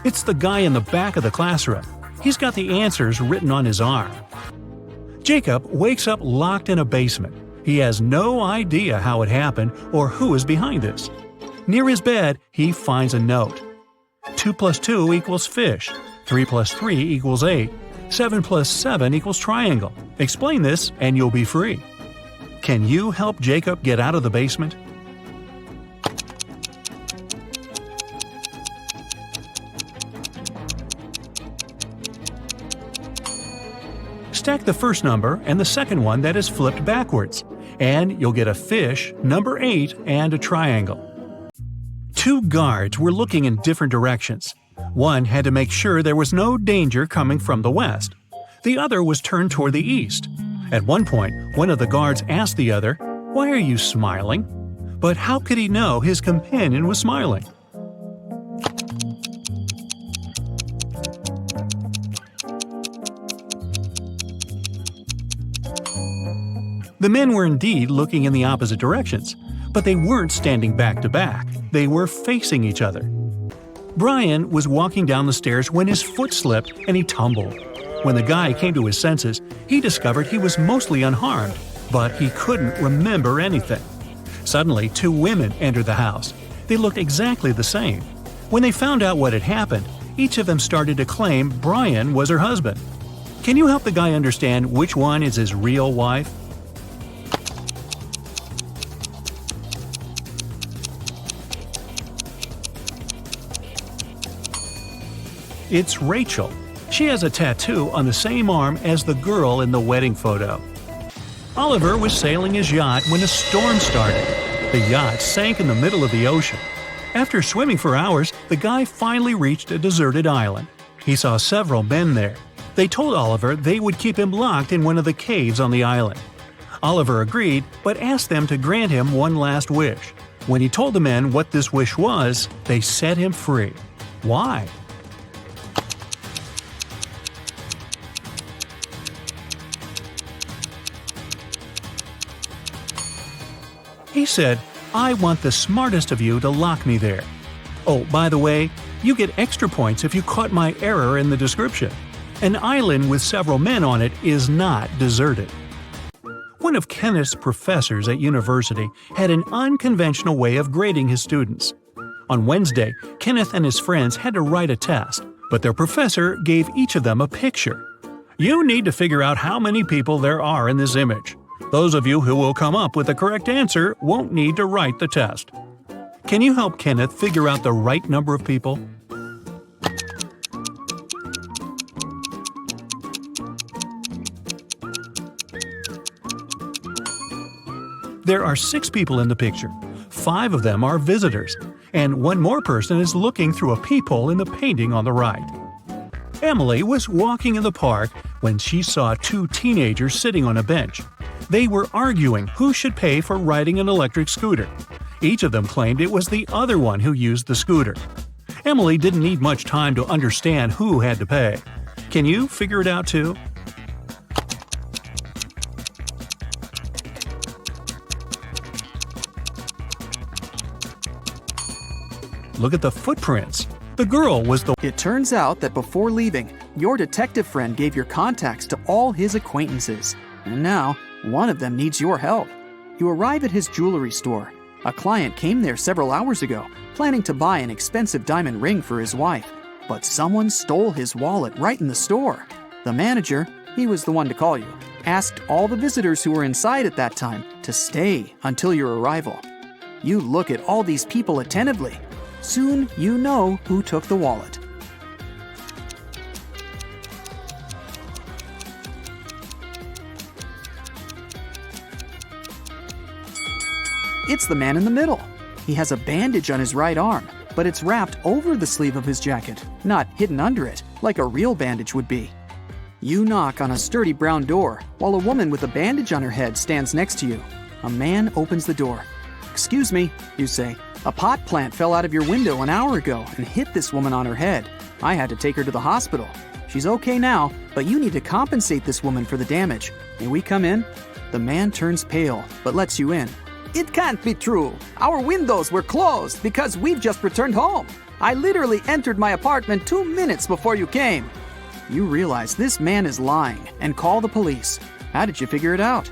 It's the guy in the back of the classroom. He's got the answers written on his arm. Jacob wakes up locked in a basement. He has no idea how it happened or who is behind this. Near his bed, he finds a note. 2 + 2 = fish. 3 + 3 = 8. 7 + 7 = triangle. Explain this and you'll be free. Can you help Jacob get out of the basement? Stack the first number and the second one that is flipped backwards, and you'll get a fish, number 8, and a triangle. 2 guards were looking in different directions. One had to make sure there was no danger coming from the west. The other was turned toward the east. At one point, one of the guards asked the other, "Why are you smiling?" But how could he know his companion was smiling? The men were indeed looking in the opposite directions, but they weren't standing back to back. They were facing each other. Brian was walking down the stairs when his foot slipped and he tumbled. When the guy came to his senses, he discovered he was mostly unharmed, but he couldn't remember anything. Suddenly, 2 women entered the house. They looked exactly the same. When they found out what had happened, each of them started to claim Brian was her husband. Can you help the guy understand which one is his real wife? It's Rachel. She has a tattoo on the same arm as the girl in the wedding photo. Oliver was sailing his yacht when a storm started. The yacht sank in the middle of the ocean. After swimming for hours, the guy finally reached a deserted island. He saw several men there. They told Oliver they would keep him locked in one of the caves on the island. Oliver agreed, but asked them to grant him one last wish. When he told the men what this wish was, they set him free. Why? He said, "I want the smartest of you to lock me there. Oh, by the way, you get extra points if you caught my error in the description. An island with several men on it is not deserted." One of Kenneth's professors at university had an unconventional way of grading his students. On Wednesday, Kenneth and his friends had to write a test, but their professor gave each of them a picture. You need to figure out how many people there are in this image. Those of you who will come up with the correct answer won't need to write the test. Can you help Kenneth figure out the right number of people? There are 6 people in the picture. 5 of them are visitors, and one more person is looking through a peephole in the painting on the right. Emily was walking in the park when she saw 2 teenagers sitting on a bench. They were arguing who should pay for riding an electric scooter. Each of them claimed it was the other one who used the scooter. Emily didn't need much time to understand who had to pay. Can you figure it out too? Look at the footprints. The girl was the It turns out that before leaving, your detective friend gave your contacts to all his acquaintances. And now, one of them needs your help. You arrive at his jewelry store. A client came there several hours ago, planning to buy an expensive diamond ring for his wife. But someone stole his wallet right in the store. The manager, he was the one to call you, asked all the visitors who were inside at that time to stay until your arrival. You look at all these people attentively. Soon you know who took the wallet. It's the man in the middle. He has a bandage on his right arm, but it's wrapped over the sleeve of his jacket, not hidden under it, like a real bandage would be. You knock on a sturdy brown door, while a woman with a bandage on her head stands next to you. A man opens the door. "Excuse me," you say. "A pot plant fell out of your window an hour ago and hit this woman on her head. I had to take her to the hospital. She's okay now, but you need to compensate this woman for the damage. May we come in?" The man turns pale, but lets you in. "It can't be true. Our windows were closed because we've just returned home. I literally entered my apartment 2 minutes before you came." You realize this man is lying and call the police. How did you figure it out?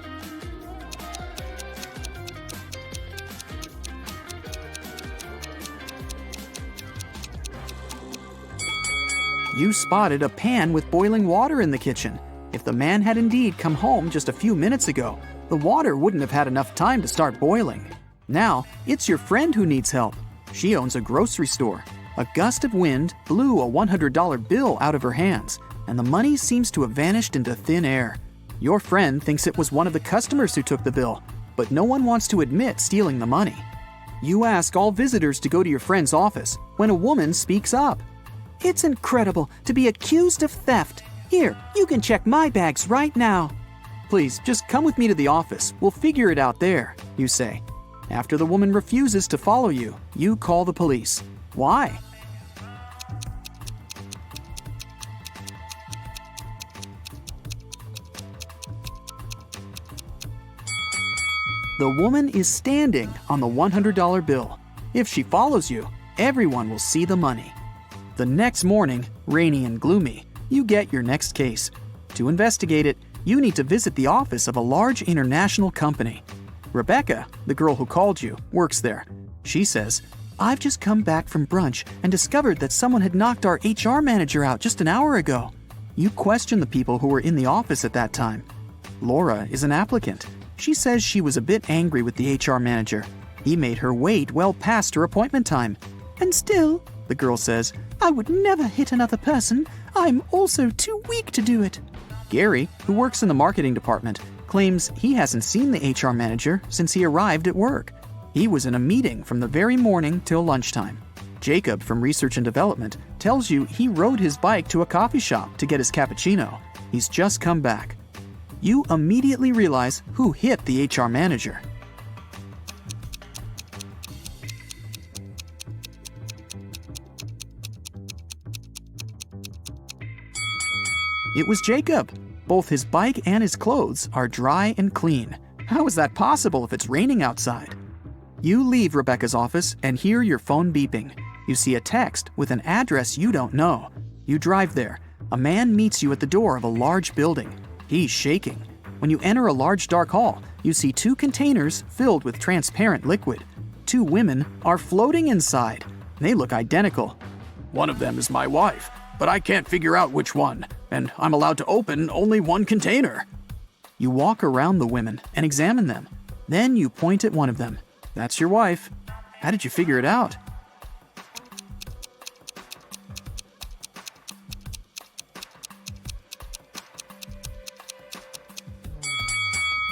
You spotted a pan with boiling water in the kitchen. If the man had indeed come home just a few minutes ago, the water wouldn't have had enough time to start boiling. Now, it's your friend who needs help. She owns a grocery store. A gust of wind blew a $100 bill out of her hands, and the money seems to have vanished into thin air. Your friend thinks it was one of the customers who took the bill, but no one wants to admit stealing the money. You ask all visitors to go to your friend's office when a woman speaks up. "It's incredible to be accused of theft. Here, you can check my bags right now." "Please, just come with me to the office. We'll figure it out there," you say. After the woman refuses to follow you, you call the police. Why? The woman is standing on the $100 bill. If she follows you, everyone will see the money. The next morning, rainy and gloomy, you get your next case. To investigate it, you need to visit the office of a large international company. Rebecca, the girl who called you, works there. She says, "I've just come back from brunch and discovered that someone had knocked our HR manager out just an hour ago." You question the people who were in the office at that time. Laura is an applicant. She says she was a bit angry with the HR manager. He made her wait well past her appointment time. And still, the girl says, I would never hit another person. I'm also too weak to do it. Gary, who works in the marketing department, claims he hasn't seen the HR manager since he arrived at work. He was in a meeting from the very morning till lunchtime. Jacob from Research and Development tells you he rode his bike to a coffee shop to get his cappuccino. He's just come back. You immediately realize who hit the HR manager. It was Jacob. Both his bike and his clothes are dry and clean. How is that possible if it's raining outside? You leave Rebecca's office and hear your phone beeping. You see a text with an address you don't know. You drive there. A man meets you at the door of a large building. He's shaking. When you enter a large dark hall, you see 2 containers filled with transparent liquid. 2 women are floating inside. They look identical. One of them is my wife, but I can't figure out which one, and I'm allowed to open only one container. You walk around the women and examine them. Then you point at one of them. That's your wife. How did you figure it out?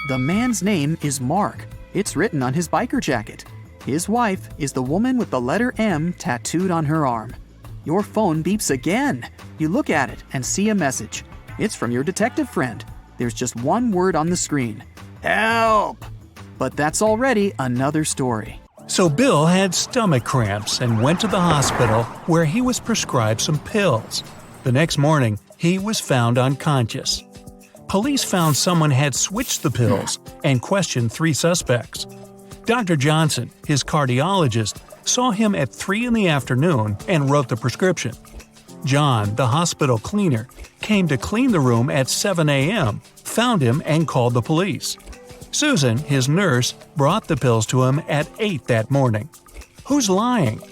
The man's name is Mark. It's written on his biker jacket. His wife is the woman with the letter M tattooed on her arm. Your phone beeps again. You look at it and see a message. It's from your detective friend. There's just one word on the screen. Help! But that's already another story. So Bill had stomach cramps and went to the hospital where he was prescribed some pills. The next morning, he was found unconscious. Police found someone had switched the pills and questioned 3 suspects. Dr. Johnson, his cardiologist, saw him at 3 in the afternoon and wrote the prescription. John, the hospital cleaner, came to clean the room at 7 a.m., found him and called the police. Susan, his nurse, brought the pills to him at 8 that morning. Who's lying?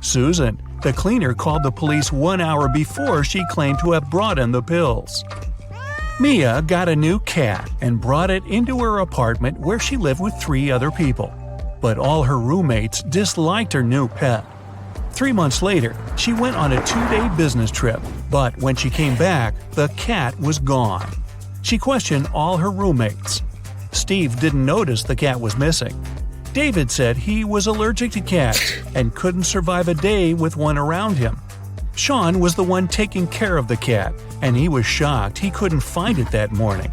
Susan, the cleaner, called the police 1 hour before she claimed to have brought in the pills. Mia got a new cat and brought it into her apartment where she lived with 3 other people. But all her roommates disliked her new pet. 3 months later, she went on a 2-day business trip, but when she came back, the cat was gone. She questioned all her roommates. Steve didn't notice the cat was missing. David said he was allergic to cats and couldn't survive a day with one around him. Sean was the one taking care of the cat, and he was shocked he couldn't find it that morning.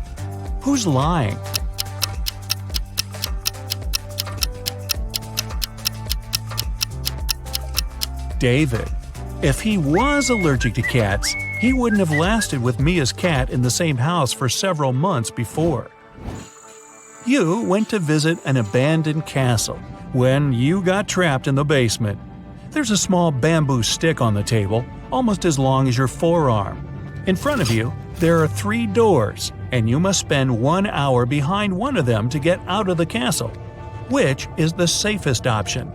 Who's lying? David. If he was allergic to cats, he wouldn't have lasted with Mia's cat in the same house for several months before. You went to visit an abandoned castle when you got trapped in the basement. There's a small bamboo stick on the table, almost as long as your forearm. In front of you, there are 3 doors, and you must spend 1 hour behind one of them to get out of the castle. Which is the safest option?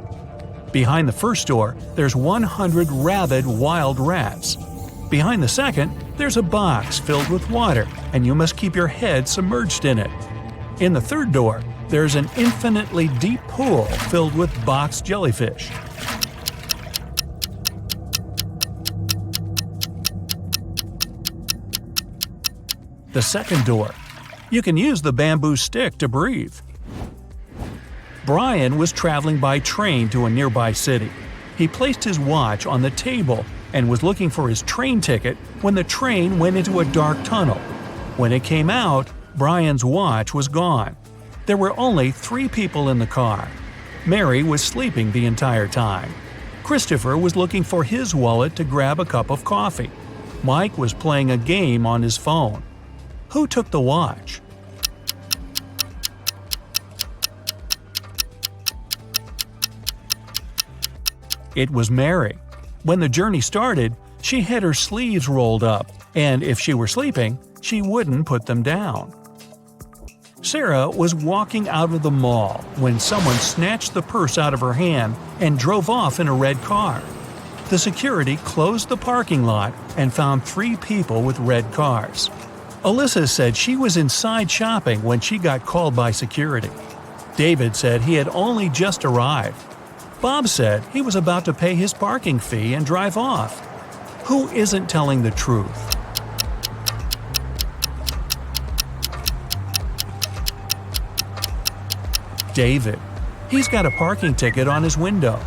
Behind the first door, there's 100 rabid wild rats. Behind the second, there's a box filled with water, and you must keep your head submerged in it. In the third door, there's an infinitely deep pool filled with box jellyfish. The second door. You can use the bamboo stick to breathe. Brian was traveling by train to a nearby city. He placed his watch on the table and was looking for his train ticket when the train went into a dark tunnel. When it came out, Brian's watch was gone. There were only 3 people in the car. Mary was sleeping the entire time. Christopher was looking for his wallet to grab a cup of coffee. Mike was playing a game on his phone. Who took the watch? It was Mary. When the journey started, she had her sleeves rolled up, and if she were sleeping, she wouldn't put them down. Sarah was walking out of the mall when someone snatched the purse out of her hand and drove off in a red car. The security closed the parking lot and found 3 people with red cars. Alyssa said she was inside shopping when she got called by security. David said he had only just arrived. Bob said he was about to pay his parking fee and drive off. Who isn't telling the truth? David. He's got a parking ticket on his window.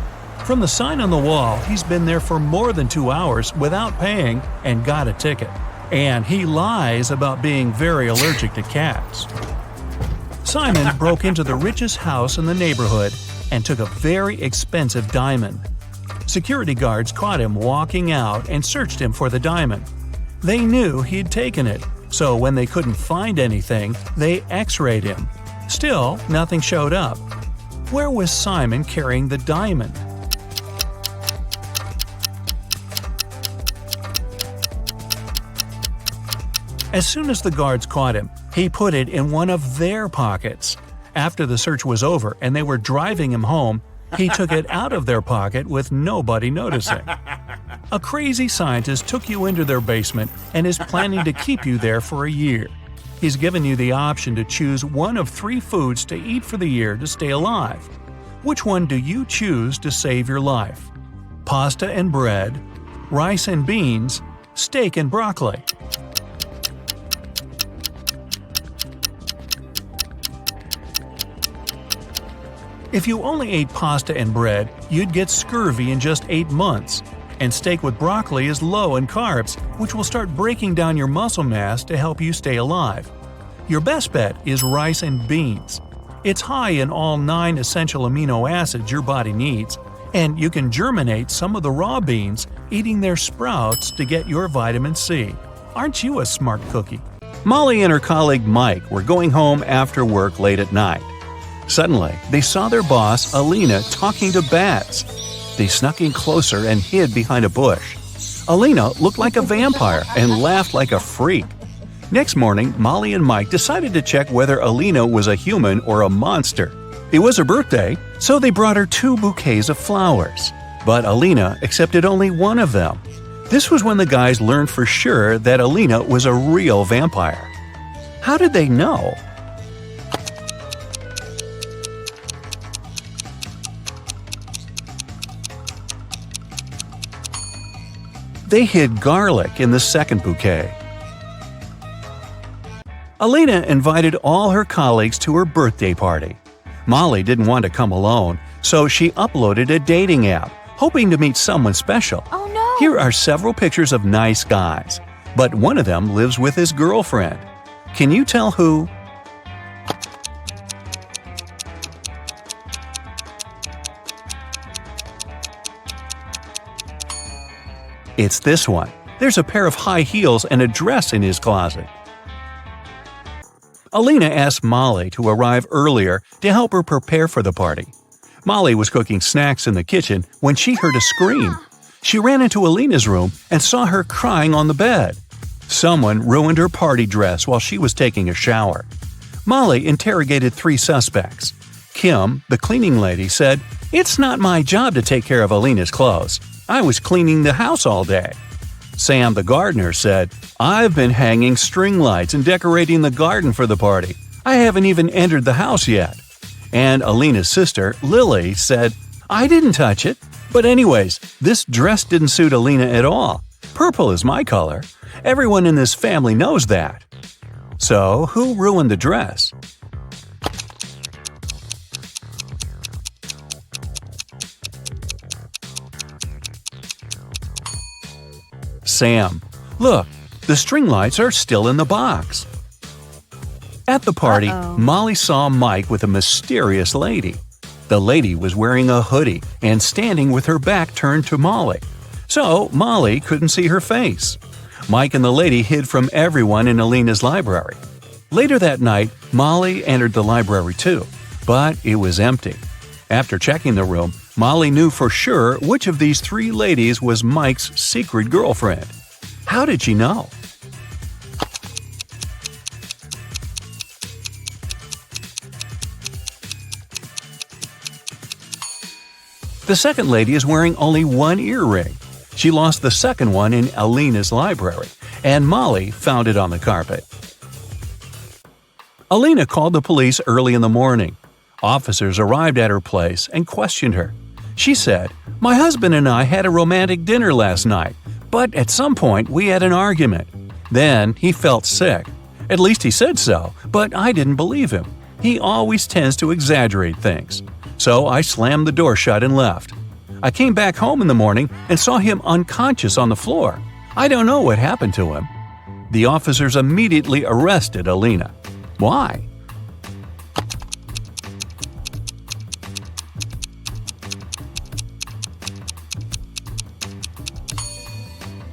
From the sign on the wall, he's been there for more than 2 hours without paying and got a ticket. And he lies about being very allergic to cats. Simon broke into the richest house in the neighborhood and took a very expensive diamond. Security guards caught him walking out and searched him for the diamond. They knew he'd taken it, so when they couldn't find anything, they x-rayed him. Still, nothing showed up. Where was Simon carrying the diamond? As soon as the guards caught him, he put it in one of their pockets. After the search was over and they were driving him home, he took it out of their pocket with nobody noticing. A crazy scientist took you into their basement and is planning to keep you there for a year. He's given you the option to choose one of 3 foods to eat for the year to stay alive. Which one do you choose to save your life? Pasta and bread, rice and beans, steak and broccoli. If you only ate pasta and bread, you'd get scurvy in just 8 months. And steak with broccoli is low in carbs, which will start breaking down your muscle mass to help you stay alive. Your best bet is rice and beans. It's high in all 9 essential amino acids your body needs, and you can germinate some of the raw beans, eating their sprouts to get your vitamin C. Aren't you a smart cookie? Molly and her colleague Mike were going home after work late at night. Suddenly, they saw their boss, Alina, talking to bats. They snuck in closer and hid behind a bush. Alina looked like a vampire and laughed like a freak. Next morning, Molly and Mike decided to check whether Alina was a human or a monster. It was her birthday, so they brought her 2 bouquets of flowers. But Alina accepted only one of them. This was when the guys learned for sure that Alina was a real vampire. How did they know? They hid garlic in the second bouquet. Alina invited all her colleagues to her birthday party. Molly didn't want to come alone, so she uploaded a dating app, hoping to meet someone special. Oh no! Here are several pictures of nice guys, but one of them lives with his girlfriend. Can you tell who? It's this one. There's a pair of high heels and a dress in his closet. Alina asked Molly to arrive earlier to help her prepare for the party. Molly was cooking snacks in the kitchen when she heard a scream. She ran into Alina's room and saw her crying on the bed. Someone ruined her party dress while she was taking a shower. Molly interrogated 3 suspects. Kim, the cleaning lady, said, "It's not my job to take care of Alina's clothes. I was cleaning the house all day." Sam, the gardener, said, "I've been hanging string lights and decorating the garden for the party. I haven't even entered the house yet." And Alina's sister, Lily, said, "I didn't touch it. But anyways, this dress didn't suit Alina at all. Purple is my color. Everyone in this family knows that." So, who ruined the dress? Sam. Look, the string lights are still in the box. At the party, Molly saw Mike with a mysterious lady. The lady was wearing a hoodie and standing with her back turned to Molly. So Molly couldn't see her face. Mike and the lady hid from everyone in Alina's library. Later that night, Molly entered the library too, but it was empty. After checking the room, Molly knew for sure which of these 3 ladies was Mike's secret girlfriend. How did she know? The second lady is wearing only one earring. She lost the second one in Alina's library, and Molly found it on the carpet. Alina called the police early in the morning. Officers arrived at her place and questioned her. She said, "My husband and I had a romantic dinner last night, but at some point we had an argument. Then he felt sick. At least he said so, but I didn't believe him. He always tends to exaggerate things. So I slammed the door shut and left. I came back home in the morning and saw him unconscious on the floor. I don't know what happened to him." The officers immediately arrested Alina. Why?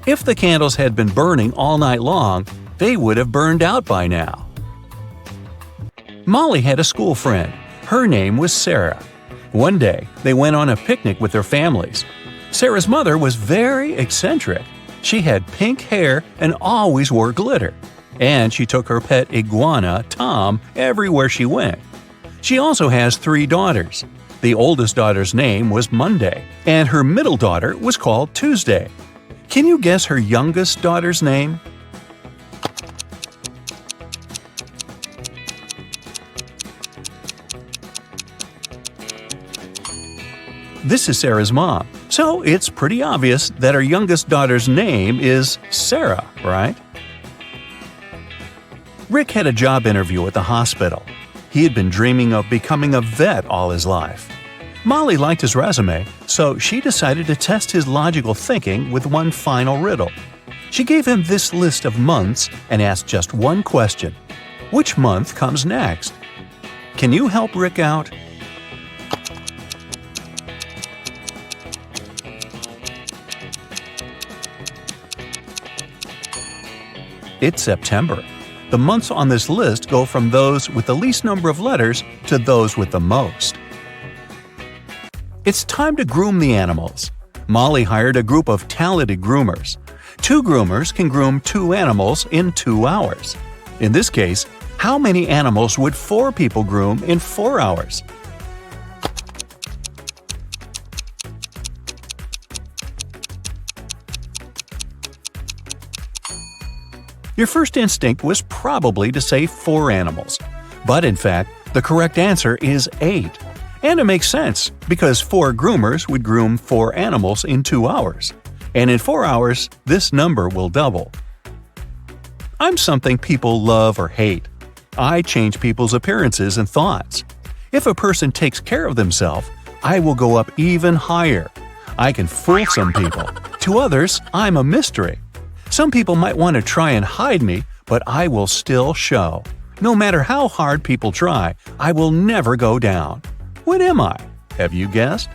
If the candles had been burning all night long, they would have burned out by now. Molly had a school friend. Her name was Sarah. One day, they went on a picnic with their families. Sarah's mother was very eccentric. She had pink hair and always wore glitter. And she took her pet iguana, Tom, everywhere she went. She also has 3 daughters. The oldest daughter's name was Monday, and her middle daughter was called Tuesday. Can you guess her youngest daughter's name? This is Sarah's mom, so it's pretty obvious that her youngest daughter's name is Sarah, right? Rick had a job interview at the hospital. He had been dreaming of becoming a vet all his life. Molly liked his resume, so she decided to test his logical thinking with one final riddle. She gave him this list of months and asked just one question. Which month comes next? Can you help Rick out? It's September. The months on this list go from those with the least number of letters to those with the most. It's time to groom the animals. Molly hired a group of talented groomers. 2 groomers can groom 2 animals in 2 hours. In this case, how many animals would 4 people groom in 4 hours? Your first instinct was probably to say 4 animals. But in fact, the correct answer is 8. And it makes sense, because 4 groomers would groom 4 animals in 2 hours. And in 4 hours, this number will double. I'm something people love or hate. I change people's appearances and thoughts. If a person takes care of themselves, I will go up even higher. I can fool some people. To others, I'm a mystery. Some people might want to try and hide me, but I will still show. No matter how hard people try, I will never go down. What am I? Have you guessed?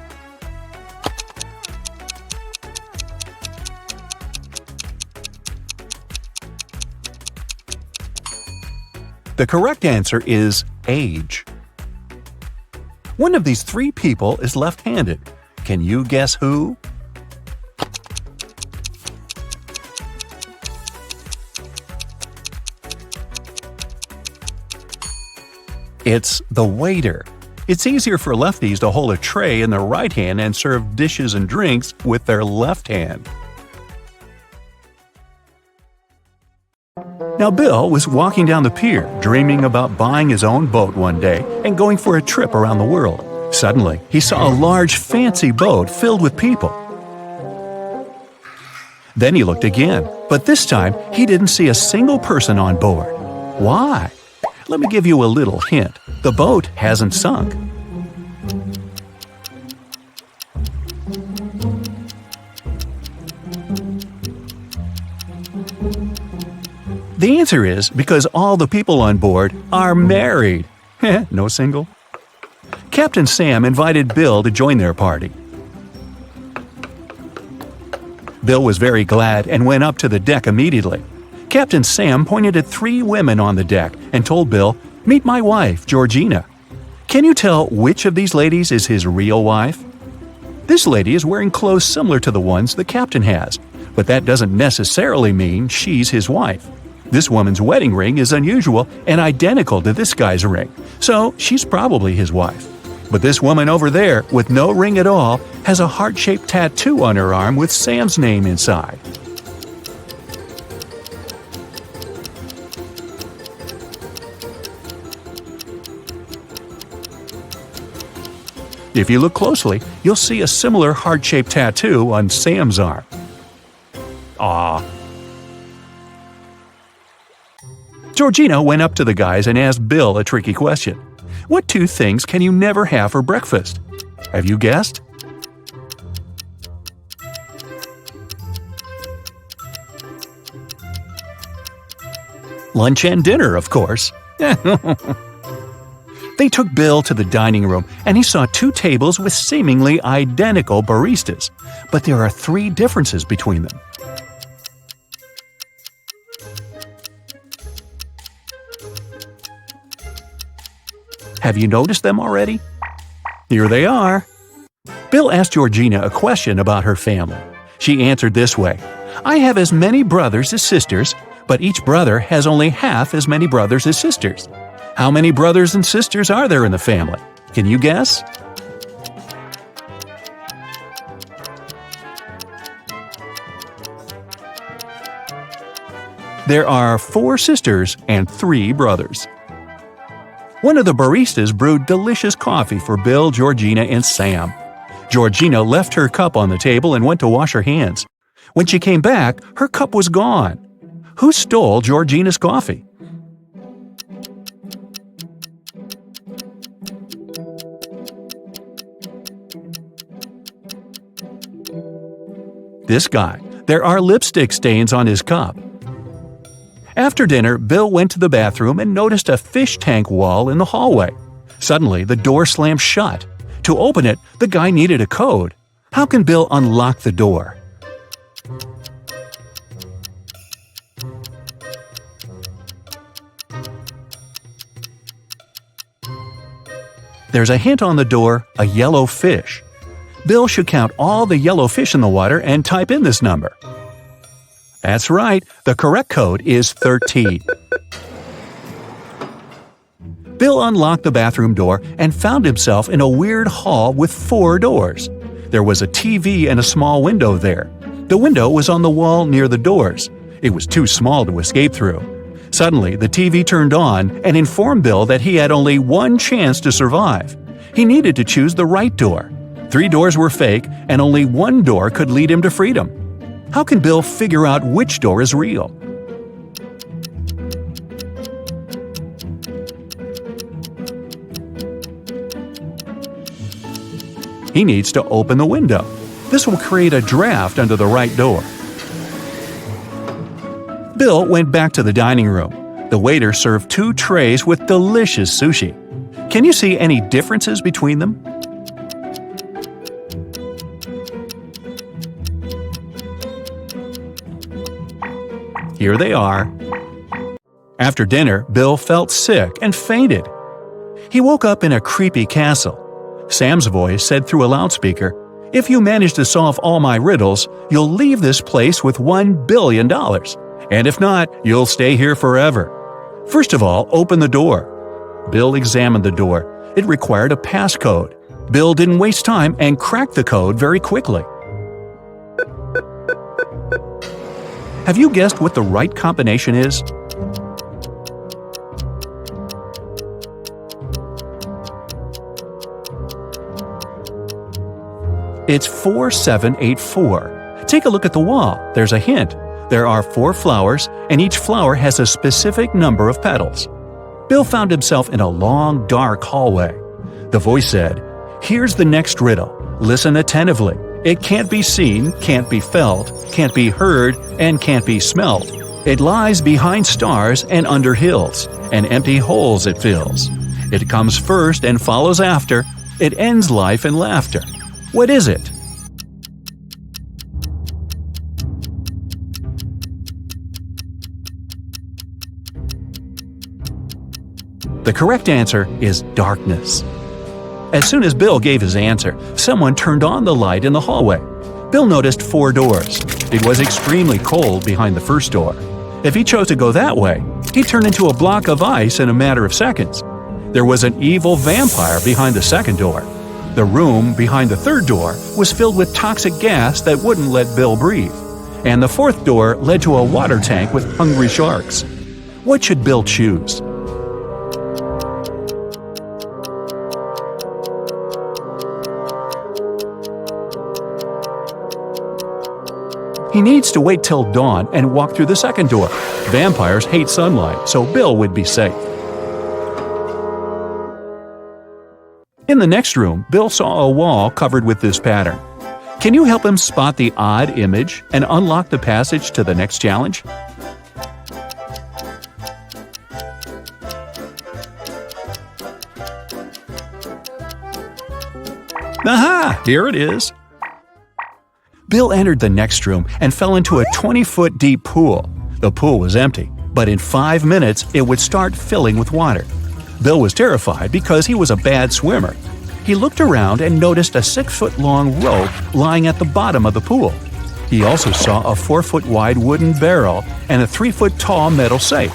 The correct answer is age. One of these 3 people is left-handed. Can you guess who? It's the waiter. It's easier for lefties to hold a tray in their right hand and serve dishes and drinks with their left hand. Now Bill was walking down the pier, dreaming about buying his own boat one day and going for a trip around the world. Suddenly, he saw a large fancy boat filled with people. Then he looked again, but this time he didn't see a single person on board. Why? Let me give you a little hint. The boat hasn't sunk. The answer is because all the people on board are married. No single? Captain Sam invited Bill to join their party. Bill was very glad and went up to the deck immediately. Captain Sam pointed at 3 women on the deck and told Bill, "Meet my wife, Georgina." Can you tell which of these ladies is his real wife? This lady is wearing clothes similar to the ones the captain has, but that doesn't necessarily mean she's his wife. This woman's wedding ring is unusual and identical to this guy's ring, so she's probably his wife. But this woman over there, with no ring at all, has a heart-shaped tattoo on her arm with Sam's name inside. If you look closely, you'll see a similar heart-shaped tattoo on Sam's arm. Aww. Georgina went up to the guys and asked Bill a tricky question. What two things can you never have for breakfast? Have you guessed? Lunch and dinner, of course. They took Bill to the dining room, and he saw two tables with seemingly identical baristas, but there are three differences between them. Have you noticed them already? Here they are. Bill asked Georgina a question about her family. She answered this way: I have as many brothers as sisters, but each brother has only half as many brothers as sisters. How many brothers and sisters are there in the family? Can you guess? There are 4 sisters and 3 brothers. One of the baristas brewed delicious coffee for Bill, Georgina, and Sam. Georgina left her cup on the table and went to wash her hands. When she came back, her cup was gone. Who stole Georgina's coffee? This guy. There are lipstick stains on his cup. After dinner, Bill went to the bathroom and noticed a fish tank wall in the hallway. Suddenly, the door slammed shut. To open it, the guy needed a code. How can Bill unlock the door? There's a hint on the door, a yellow fish. Bill should count all the yellow fish in the water and type in this number. That's right, the correct code is 13. Bill unlocked the bathroom door and found himself in a weird hall with 4 doors. There was a TV and a small window there. The window was on the wall near the doors. It was too small to escape through. Suddenly, the TV turned on and informed Bill that he had only one chance to survive. He needed to choose the right door. 3 doors were fake, and only one door could lead him to freedom. How can Bill figure out which door is real? He needs to open the window. This will create a draft under the right door. Bill went back to the dining room. The waiter served 2 trays with delicious sushi. Can you see any differences between them? Here they are. After dinner, Bill felt sick and fainted. He woke up in a creepy castle. Sam's voice said through a loudspeaker, "If you manage to solve all my riddles, you'll leave this place with $1 billion. And if not, you'll stay here forever. First of all, open the door." Bill examined the door. It required a passcode. Bill didn't waste time and cracked the code very quickly. Have you guessed what the right combination is? It's 4784. Take a look at the wall. There's a hint. There are 4 flowers, and each flower has a specific number of petals. Bill found himself in a long, dark hallway. The voice said, "Here's the next riddle. Listen attentively. It can't be seen, can't be felt, can't be heard, and can't be smelt. It lies behind stars and under hills, and empty holes it fills. It comes first and follows after. It ends life in laughter. What is it?" The correct answer is darkness. As soon as Bill gave his answer, someone turned on the light in the hallway. Bill noticed 4 doors. It was extremely cold behind the first door. If he chose to go that way, he'd turn into a block of ice in a matter of seconds. There was an evil vampire behind the second door. The room behind the third door was filled with toxic gas that wouldn't let Bill breathe. And the fourth door led to a water tank with hungry sharks. What should Bill choose? He needs to wait till dawn and walk through the second door. Vampires hate sunlight, so Bill would be safe. In the next room, Bill saw a wall covered with this pattern. Can you help him spot the odd image and unlock the passage to the next challenge? Aha! Here it is. Bill entered the next room and fell into a 20-foot deep pool. The pool was empty, but in 5 minutes it would start filling with water. Bill was terrified because he was a bad swimmer. He looked around and noticed a 6-foot-long rope lying at the bottom of the pool. He also saw a 4-foot-wide wooden barrel and a 3-foot-tall metal safe.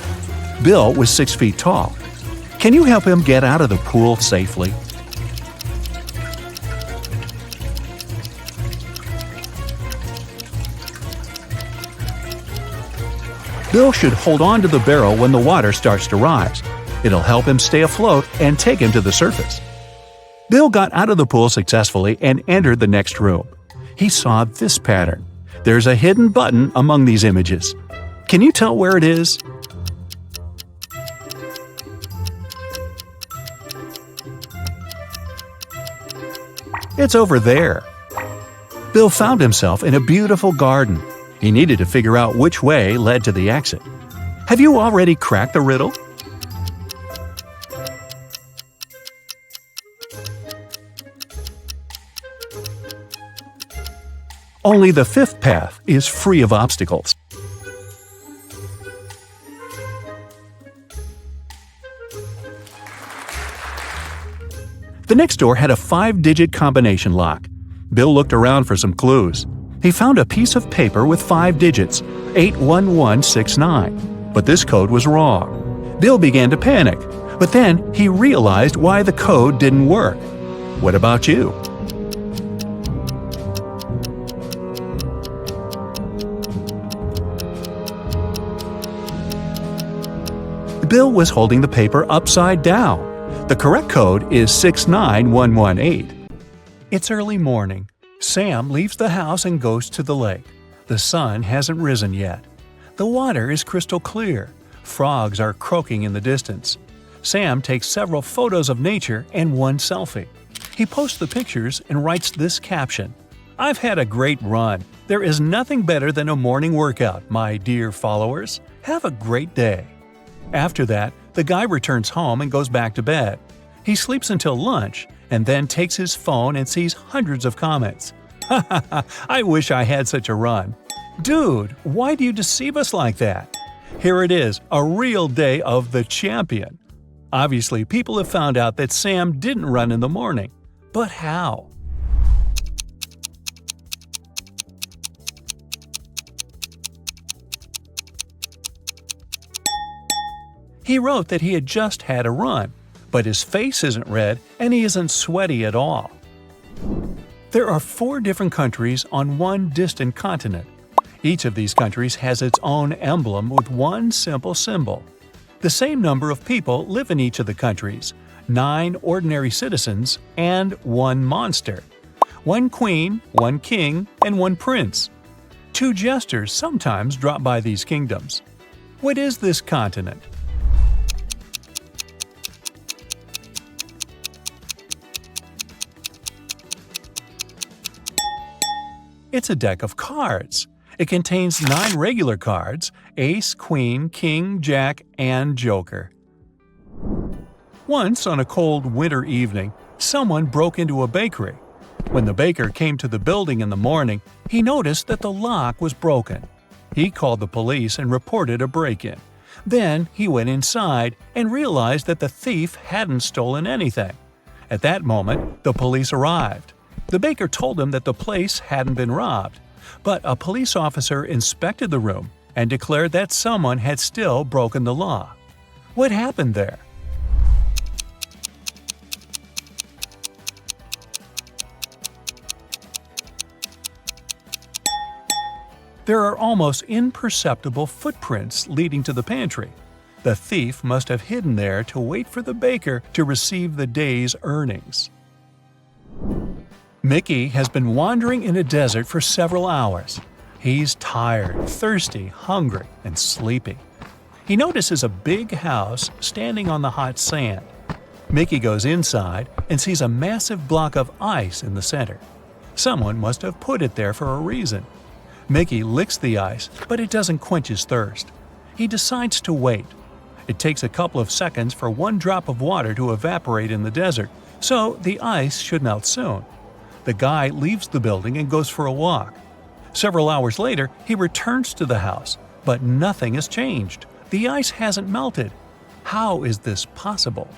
Bill was 6 feet tall. Can you help him get out of the pool safely? Bill should hold on to the barrel when the water starts to rise. It'll help him stay afloat and take him to the surface. Bill got out of the pool successfully and entered the next room. He saw this pattern. There's a hidden button among these images. Can you tell where it is? It's over there. Bill found himself in a beautiful garden. He needed to figure out which way led to the exit. Have you already cracked the riddle? Only the fifth path is free of obstacles. The next door had a 5-digit combination lock. Bill looked around for some clues. He found a piece of paper with 5 digits, 81169. But this code was wrong. Bill began to panic, but then he realized why the code didn't work. What about you? Bill was holding the paper upside down. The correct code is 69118. It's early morning. Sam leaves the house and goes to the lake. The sun hasn't risen yet. The water is crystal clear. Frogs are croaking in the distance. Sam takes several photos of nature and one selfie. He posts the pictures and writes this caption: "I've had a great run. There is nothing better than a morning workout, my dear followers. Have a great day." After that, the guy returns home and goes back to bed. He sleeps until lunch and then takes his phone and sees hundreds of comments. "Ha ha ha, I wish I had such a run." Dude, why do you deceive us like that? Here it is, a real day of the champion. Obviously, people have found out that Sam didn't run in the morning. But how? He wrote that he had just had a run, but his face isn't red and he isn't sweaty at all. There are 4 different countries on one distant continent. Each of these countries has its own emblem with one simple symbol. The same number of people live in each of the countries: 9 ordinary citizens and 1 monster. 1 queen, 1 king, and 1 prince. 2 jesters sometimes drop by these kingdoms. What is this continent? It's a deck of cards. It contains 9 regular cards: ace, queen, king, jack, and joker. Once, on a cold winter evening, someone broke into a bakery. When the baker came to the building in the morning, he noticed that the lock was broken. He called the police and reported a break-in. Then he went inside and realized that the thief hadn't stolen anything. At that moment, the police arrived. The baker told him that the place hadn't been robbed, but a police officer inspected the room and declared that someone had still broken the law. What happened there? There are almost imperceptible footprints leading to the pantry. The thief must have hidden there to wait for the baker to receive the day's earnings. Mickey has been wandering in a desert for several hours. He's tired, thirsty, hungry, and sleepy. He notices a big house standing on the hot sand. Mickey goes inside and sees a massive block of ice in the center. Someone must have put it there for a reason. Mickey licks the ice, but it doesn't quench his thirst. He decides to wait. It takes a couple of seconds for one drop of water to evaporate in the desert, so the ice should melt soon. The guy leaves the building and goes for a walk. Several hours later, he returns to the house, but nothing has changed. The ice hasn't melted. How is this possible?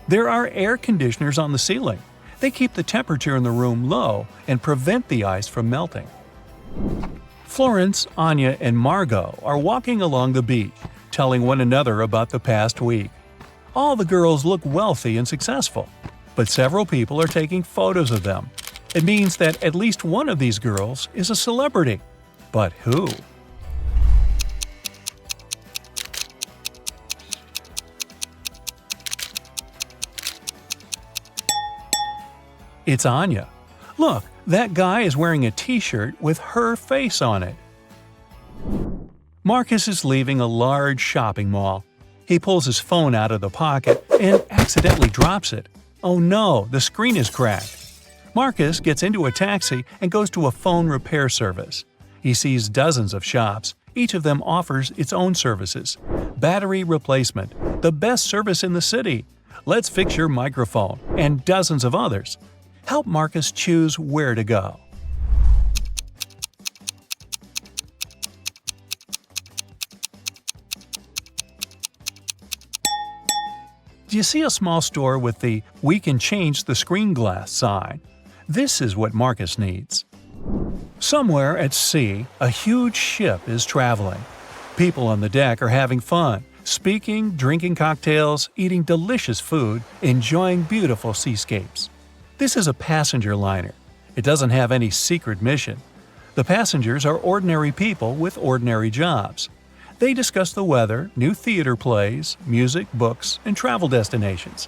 There are air conditioners on the ceiling. They keep the temperature in the room low and prevent the ice from melting. Florence, Anya, and Margot are walking along the beach, telling one another about the past week. All the girls look wealthy and successful, but several people are taking photos of them. It means that at least one of these girls is a celebrity. But who? It's Anya. Look, that guy is wearing a t-shirt with her face on it. Marcus is leaving a large shopping mall. He pulls his phone out of the pocket and accidentally drops it. Oh no, the screen is cracked. Marcus gets into a taxi and goes to a phone repair service. He sees dozens of shops. Each of them offers its own services. Battery replacement, the best service in the city. Let's fix your microphone, and dozens of others. Help Marcus choose where to go. Do you see a small store with the "We can change the screen glass" sign? This is what Marcus needs. Somewhere at sea, a huge ship is traveling. People on the deck are having fun, speaking, drinking cocktails, eating delicious food, enjoying beautiful seascapes. This is a passenger liner. It doesn't have any secret mission. The passengers are ordinary people with ordinary jobs. They discuss the weather, new theater plays, music, books, and travel destinations.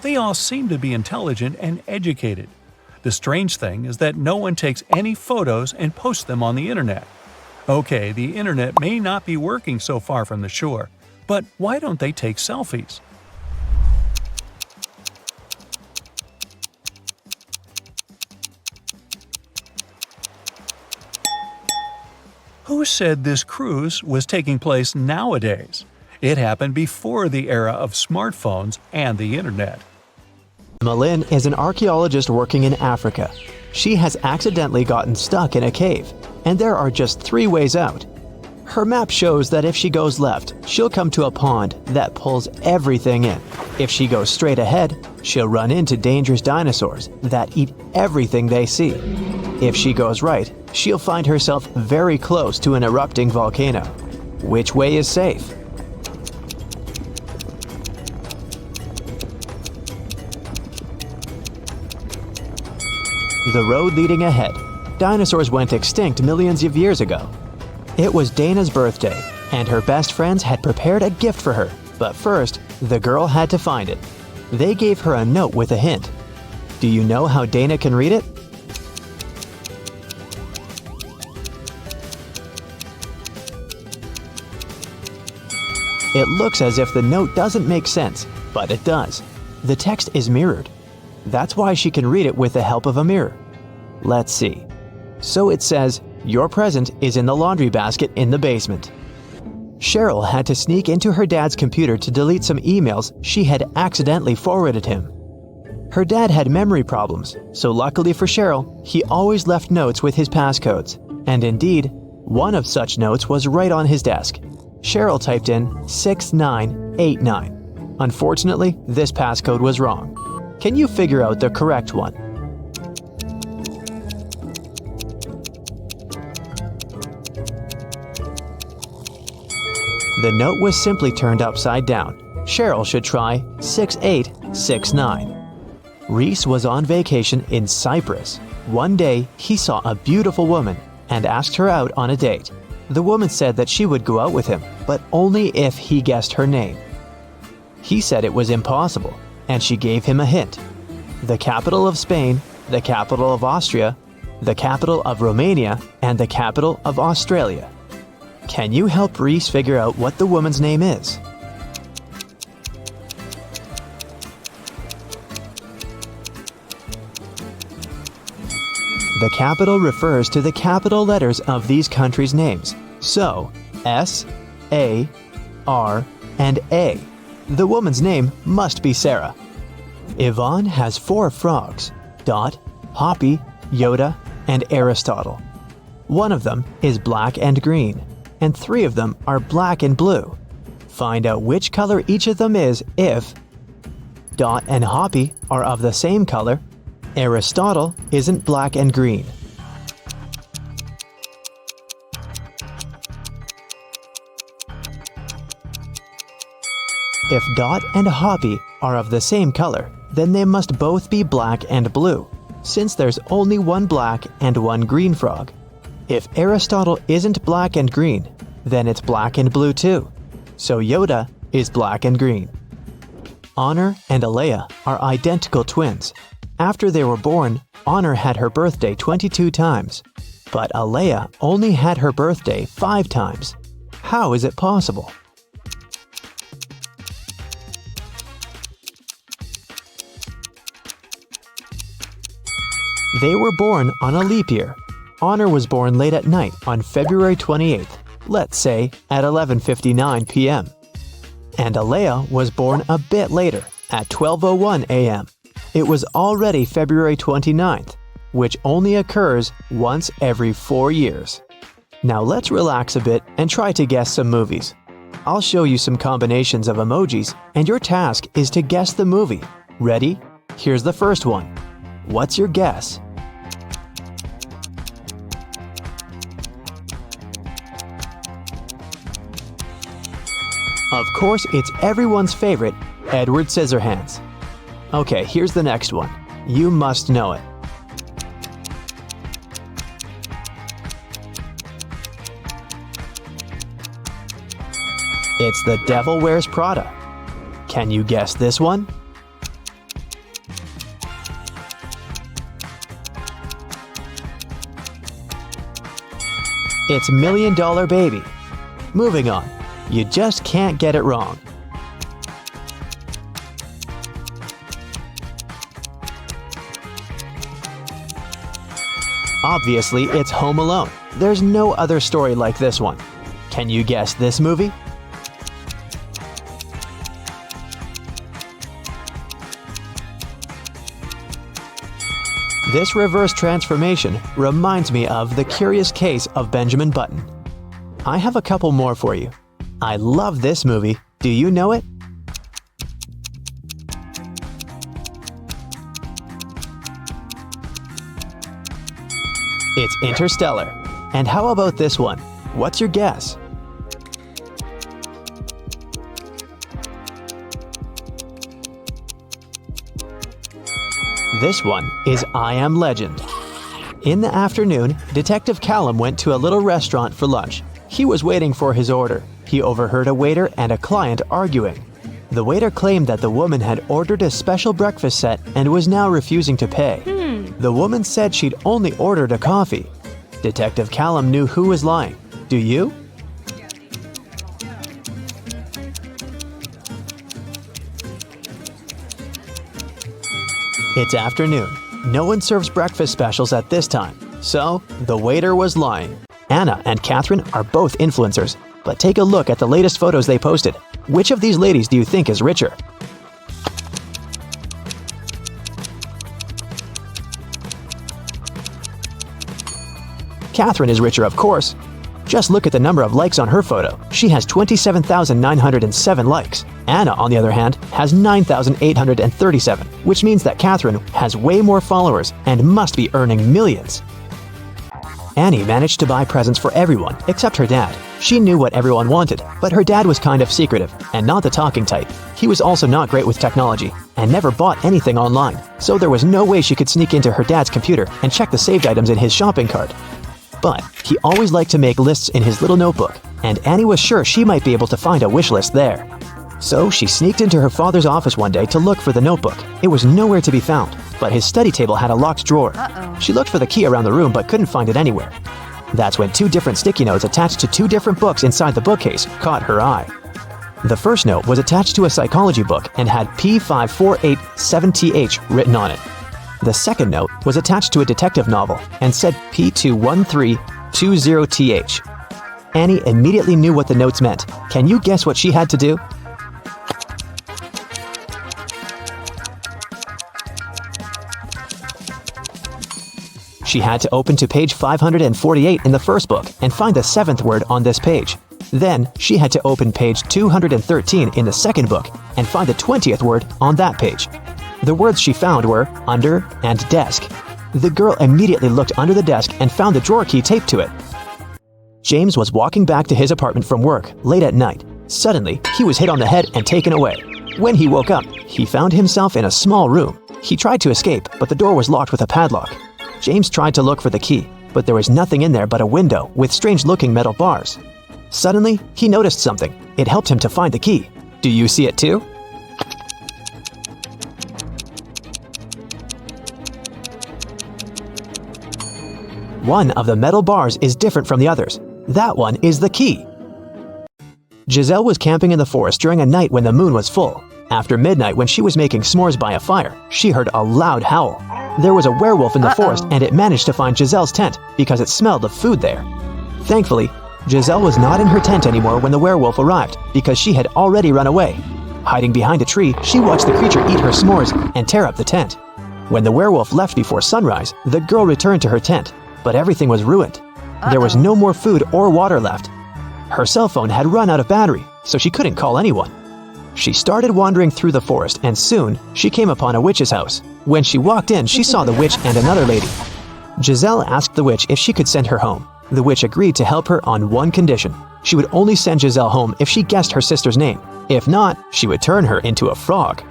They all seem to be intelligent and educated. The strange thing is that no one takes any photos and posts them on the internet. Okay, the internet may not be working so far from the shore, but why don't they take selfies? Who said this cruise was taking place nowadays? It happened before the era of smartphones and the internet. Malin is an archaeologist working in Africa. She has accidentally gotten stuck in a cave, and there are just 3 ways out. Her map shows that if she goes left, she'll come to a pond that pulls everything in. If she goes straight ahead, she'll run into dangerous dinosaurs that eat everything they see. If she goes right, she'll find herself very close to an erupting volcano. Which way is safe? The road leading ahead. Dinosaurs went extinct millions of years ago. It was Dana's birthday, and her best friends had prepared a gift for her. But first, the girl had to find it. They gave her a note with a hint. Do you know how Dana can read it? It looks as if the note doesn't make sense, but it does. The text is mirrored. That's why she can read it with the help of a mirror. Let's see. So it says, "Your present is in the laundry basket in the basement." Cheryl had to sneak into her dad's computer to delete some emails she had accidentally forwarded him. Her dad had memory problems, so luckily for Cheryl, he always left notes with his passcodes. And indeed, one of such notes was right on his desk. Cheryl typed in 6989. Unfortunately, this passcode was wrong. Can you figure out the correct one? The note was simply turned upside down. Cheryl should try 6869. Reese was on vacation in Cyprus. One day, he saw a beautiful woman and asked her out on a date. The woman said that she would go out with him, but only if he guessed her name. He said it was impossible, and she gave him a hint. The capital of Spain, the capital of Austria, the capital of Romania, and the capital of Australia. Can you help Reese figure out what the woman's name is? The capital refers to the capital letters of these countries' names. So, S, A, R, and A. The woman's name must be Sarah. Yvonne has 4 frogs: Dot, Hoppy, Yoda, and Aristotle. One of them is black and green, and 3 of them are black and blue. Find out which color each of them is if Dot and Hoppy are of the same color, Aristotle isn't black and green. If Dot and Hoppy are of the same color, then they must both be black and blue, since there's only one black and one green frog. If Aristotle isn't black and green, then it's black and blue too. So Yoda is black and green. Honor and Alea are identical twins. After they were born, Honor had her birthday 22 times, but Alea only had her birthday 5 times. How is it possible? They were born on a leap year. Honor was born late at night on February 28th, let's say at 11:59 p.m. And Alea was born a bit later, at 12:01 a.m. It was already February 29th, which only occurs once every 4 years. Now let's relax a bit and try to guess some movies. I'll show you some combinations of emojis, and your task is to guess the movie. Ready? Here's the first one. What's your guess? Of course, it's everyone's favorite, Edward Scissorhands. Okay, here's the next one. You must know it. It's The Devil Wears Prada. Can you guess this one? It's $1 Million Baby. Moving on. You just can't get it wrong. Obviously, it's Home Alone. There's no other story like this one. Can you guess this movie? This reverse transformation reminds me of The Curious Case of Benjamin Button. I have a couple more for you. I love this movie. Do you know it? It's Interstellar. And how about this one? What's your guess? This one is I Am Legend. In the afternoon, Detective Callum went to a little restaurant for lunch. He was waiting for his order. He overheard a waiter and a client arguing. The waiter claimed that the woman had ordered a special breakfast set and was now refusing to pay. The woman said she'd only ordered a coffee. Detective Callum knew who was lying. Do you? It's afternoon. No one serves breakfast specials at this time, so the waiter was lying. Anna and Catherine are both influencers, but take a look at the latest photos they posted. Which of these ladies do you think is richer? Catherine is richer, of course. Just look at the number of likes on her photo. She has 27,907 likes. Anna, on the other hand, has 9,837, which means that Catherine has way more followers and must be earning millions. Annie managed to buy presents for everyone except her dad. She knew what everyone wanted, but her dad was kind of secretive and not the talking type. He was also not great with technology and never bought anything online, so there was no way she could sneak into her dad's computer and check the saved items in his shopping cart. But he always liked to make lists in his little notebook, and Annie was sure she might be able to find a wish list there. So she sneaked into her father's office one day to look for the notebook. It was nowhere to be found, but his study table had a locked drawer. She looked for the key around the room but couldn't find it anywhere. That's when 2 different sticky notes attached to 2 different books inside the bookcase caught her eye. The first note was attached to a psychology book and had P5487TH written on it. The second note was attached to a detective novel and said P21320TH. Annie immediately knew what the notes meant. Can you guess what she had to do? She had to open to page 548 in the first book and find the 7th word on this page. Then, she had to open page 213 in the second book and find the 20th word on that page. The words she found were under and desk. The girl immediately looked under the desk and found the drawer key taped to it. James was walking back to his apartment from work late at night. Suddenly, he was hit on the head and taken away. When he woke up, he found himself in a small room. He tried to escape, but the door was locked with a padlock. James tried to look for the key, but there was nothing in there but a window with strange-looking metal bars. Suddenly, he noticed something. It helped him to find the key. Do you see it too? One of the metal bars is different from the others. That one is the key. Giselle was camping in the forest during a night when the moon was full. After midnight, when she was making s'mores by a fire, she heard a loud howl. There was a werewolf in the forest, and it managed to find Giselle's tent because it smelled of food there. Thankfully, Giselle was not in her tent anymore when the werewolf arrived because she had already run away. Hiding behind a tree, she watched the creature eat her s'mores and tear up the tent. When the werewolf left before sunrise, the girl returned to her tent, but everything was ruined. There was no more food or water left. Her cell phone had run out of battery, so she couldn't call anyone. She started wandering through the forest, and soon she came upon a witch's house. When she walked in, she saw the witch and another lady. Giselle asked the witch if she could send her home. The witch agreed to help her on one condition. She would only send Giselle home if she guessed her sister's name. If not, she would turn her into a frog.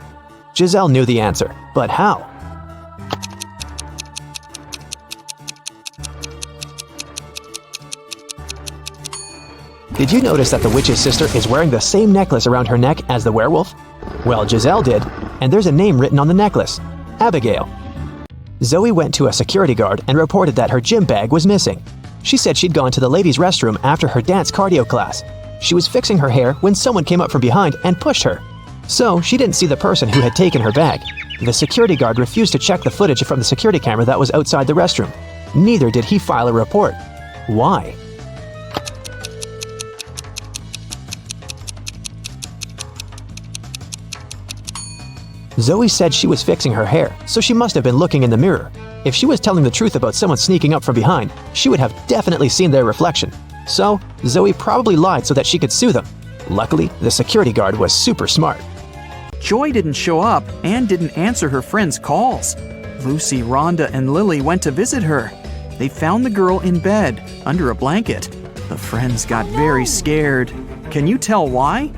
Giselle knew the answer, but how? Did you notice that the witch's sister is wearing the same necklace around her neck as the werewolf? Well, Giselle did, and there's a name written on the necklace: Abigail. Zoe went to a security guard and reported that her gym bag was missing. She said she'd gone to the ladies' restroom after her dance cardio class. She was fixing her hair when someone came up from behind and pushed her. So she didn't see the person who had taken her bag. The security guard refused to check the footage from the security camera that was outside the restroom. Neither did he file a report. Why? Zoe said she was fixing her hair, so she must have been looking in the mirror. If she was telling the truth about someone sneaking up from behind, she would have definitely seen their reflection. So, Zoe probably lied so that she could sue them. Luckily, the security guard was super smart. Joy didn't show up and didn't answer her friends' calls. Lucy, Rhonda, and Lily went to visit her. They found the girl in bed, under a blanket. The friends got very scared. Can you tell why?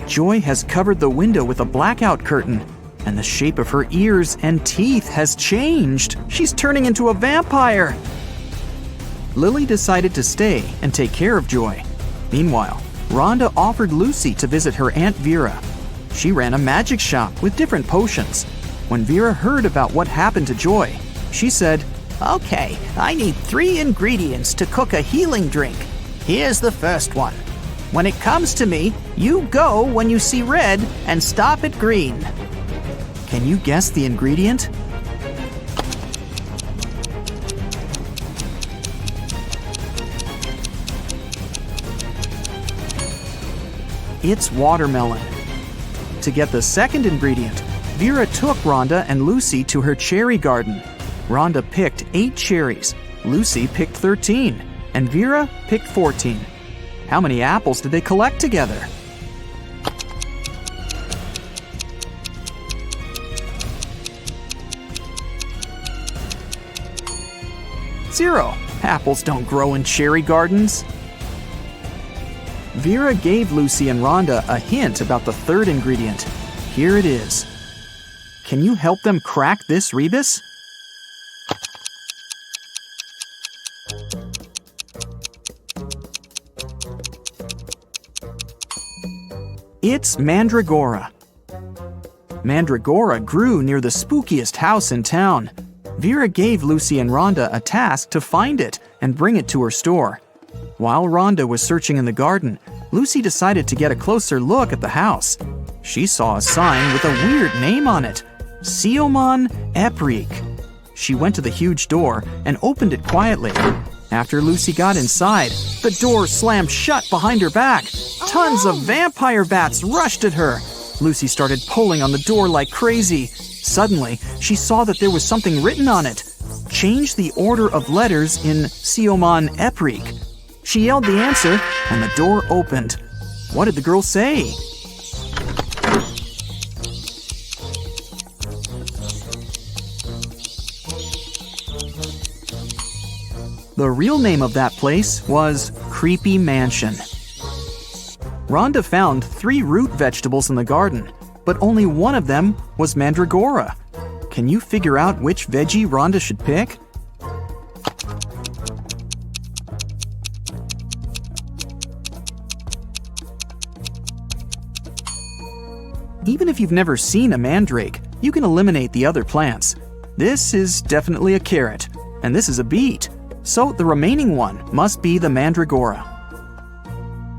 Joy has covered the window with a blackout curtain, and the shape of her ears and teeth has changed. She's turning into a vampire. Lily decided to stay and take care of Joy. Meanwhile, Rhonda offered Lucy to visit her Aunt Vera. She ran a magic shop with different potions. When Vera heard about what happened to Joy, she said, "Okay, I need 3 ingredients to cook a healing drink. Here's the first one. When it comes to me, you go when you see red and stop at green." Can you guess the ingredient? It's watermelon. To get the second ingredient, Vera took Rhonda and Lucy to her cherry garden. Rhonda picked 8 cherries, Lucy picked 13, and Vera picked 14. How many apples did they collect together? 0. Apples don't grow in cherry gardens. Vera gave Lucy and Rhonda a hint about the third ingredient. Here it is. Can you help them crack this rebus? It's mandragora. Mandragora grew near the spookiest house in town. Vera gave Lucy and Rhonda a task to find it and bring it to her store. While Rhonda was searching in the garden, Lucy decided to get a closer look at the house. She saw a sign with a weird name on it, Siomon Eprik. She went to the huge door and opened it quietly. After Lucy got inside, the door slammed shut behind her back. Tons of vampire bats rushed at her. Lucy started pulling on the door like crazy. Suddenly, she saw that there was something written on it. Change the order of letters in Siomon Eprik. She yelled the answer, and the door opened. What did the girl say? The real name of that place was Creepy Mansion. Rhonda found 3 root vegetables in the garden, but only one of them was mandragora. Can you figure out which veggie Rhonda should pick? Even if you've never seen a mandrake, you can eliminate the other plants. This is definitely a carrot, and this is a beet. So the remaining one must be the mandragora.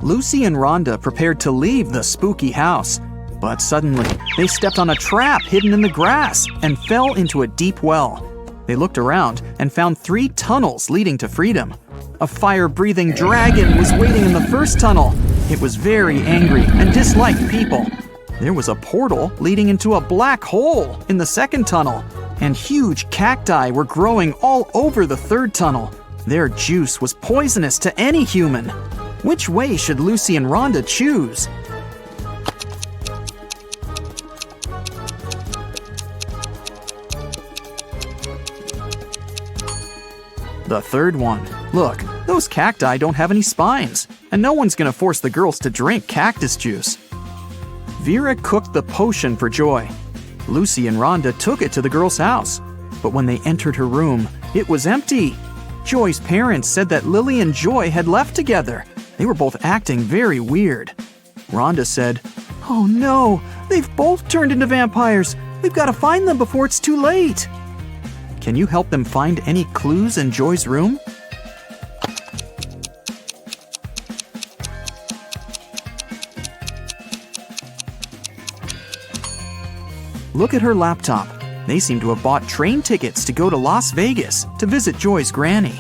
Lucy and Rhonda prepared to leave the spooky house, but suddenly they stepped on a trap hidden in the grass and fell into a deep well. They looked around and found 3 tunnels leading to freedom. A fire-breathing dragon was waiting in the first tunnel. It was very angry and disliked people. There was a portal leading into a black hole in the second tunnel, and huge cacti were growing all over the third tunnel. Their juice was poisonous to any human. Which way should Lucy and Rhonda choose? The third one. Look, those cacti don't have any spines, and no one's gonna force the girls to drink cactus juice. Vera cooked the potion for Joy. Lucy and Rhonda took it to the girl's house, but when they entered her room, it was empty. Joy's parents said that Lily and Joy had left together. They were both acting very weird. Rhonda said, "Oh no, they've both turned into vampires. We've got to find them before it's too late." Can you help them find any clues in Joy's room? Look at her laptop. They seem to have bought train tickets to go to Las Vegas to visit Joy's granny.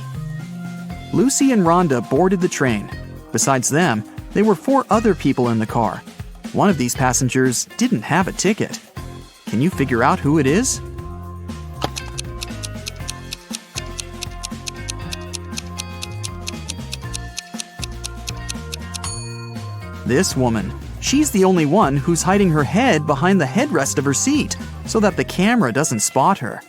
Lucy and Rhonda boarded the train. Besides them, there were 4 other people in the car. One of these passengers didn't have a ticket. Can you figure out who it is? This woman. She's the only one who's hiding her head behind the headrest of her seat so that the camera doesn't spot her.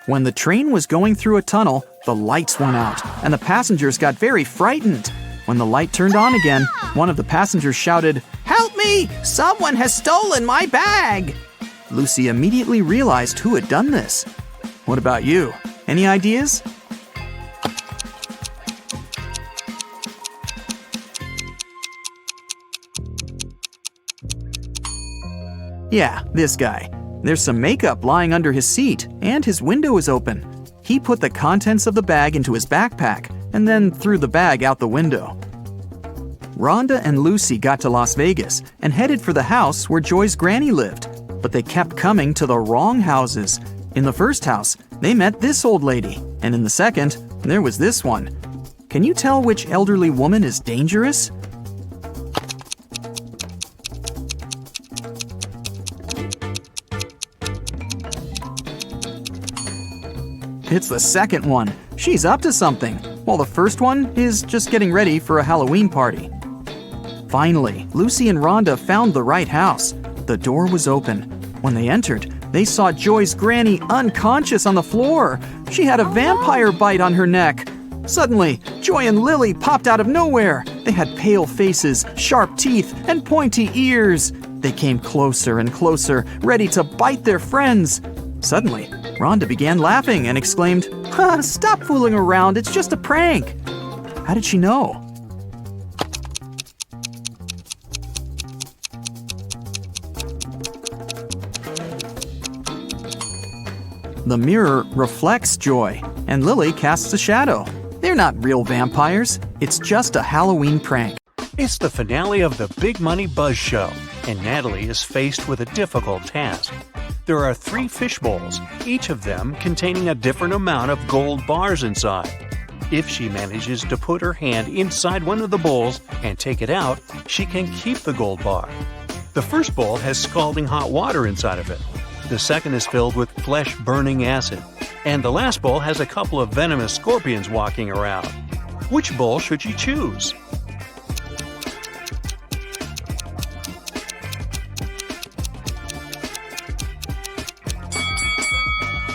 When the train was going through a tunnel, the lights went out and the passengers got very frightened. When the light turned on again, one of the passengers shouted, "Help me! Someone has stolen my bag!" Lucy immediately realized who had done this. What about you? Any ideas? Yeah, this guy. There's some makeup lying under his seat, and his window is open. He put the contents of the bag into his backpack, and then threw the bag out the window. Rhonda and Lucy got to Las Vegas and headed for the house where Joy's granny lived, but they kept coming to the wrong houses. In the first house, they met this old lady, and in the second, there was this one. Can you tell which elderly woman is dangerous? It's the second one. She's up to something, while the first one is just getting ready for a Halloween party. Finally, Lucy and Rhonda found the right house. The door was open. When they entered, They saw Joy's granny unconscious on the floor. She had a vampire bite on her neck. Suddenly, Joy and Lily popped out of nowhere. They had pale faces, sharp teeth, and pointy ears. They came closer and closer, ready to bite their friends. Suddenly, Rhonda began laughing and exclaimed, "Stop fooling around, it's just a prank." How did she know? The mirror reflects Joy, and Lily casts a shadow. They're not real vampires. It's just a Halloween prank. It's the finale of the Big Money Buzz Show, and Natalie is faced with a difficult task. There are 3 fish bowls, each of them containing a different amount of gold bars inside. If she manages to put her hand inside one of the bowls and take it out, she can keep the gold bar. The first bowl has scalding hot water inside of it. The second is filled with flesh-burning acid. And the last bowl has a couple of venomous scorpions walking around. Which bowl should she choose?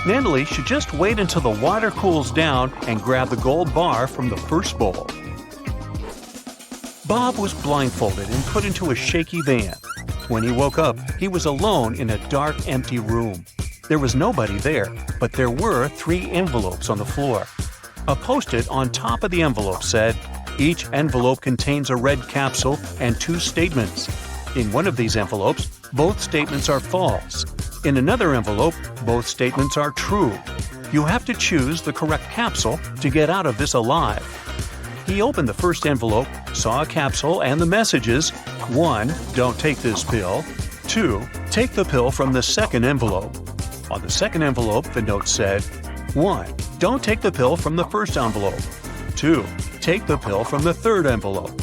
Natalie should just wait until the water cools down and grab the gold bar from the first bowl. Bob was blindfolded and put into a shaky van. When he woke up, he was alone in a dark, empty room. There was nobody there, but there were 3 envelopes on the floor. A post-it on top of the envelope said, "Each envelope contains a red capsule and 2 statements. In one of these envelopes, both statements are false. In another envelope, both statements are true. You have to choose the correct capsule to get out of this alive." He opened the first envelope, saw a capsule and the messages: 1. Don't take this pill. 2. Take the pill from the second envelope. On the second envelope, the note said, 1. Don't take the pill from the first envelope. 2. Take the pill from the third envelope.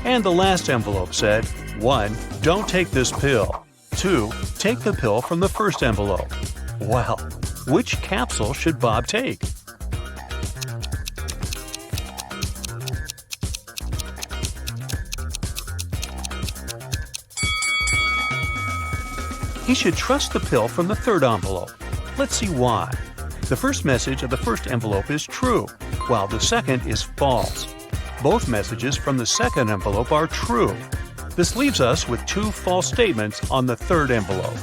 And the last envelope said, 1. Don't take this pill. 2. Take the pill from the first envelope. Well, which capsule should Bob take? He should trust the pill from the third envelope. Let's see why. The first message of the first envelope is true, while the second is false. Both messages from the second envelope are true. This leaves us with 2 false statements on the third envelope.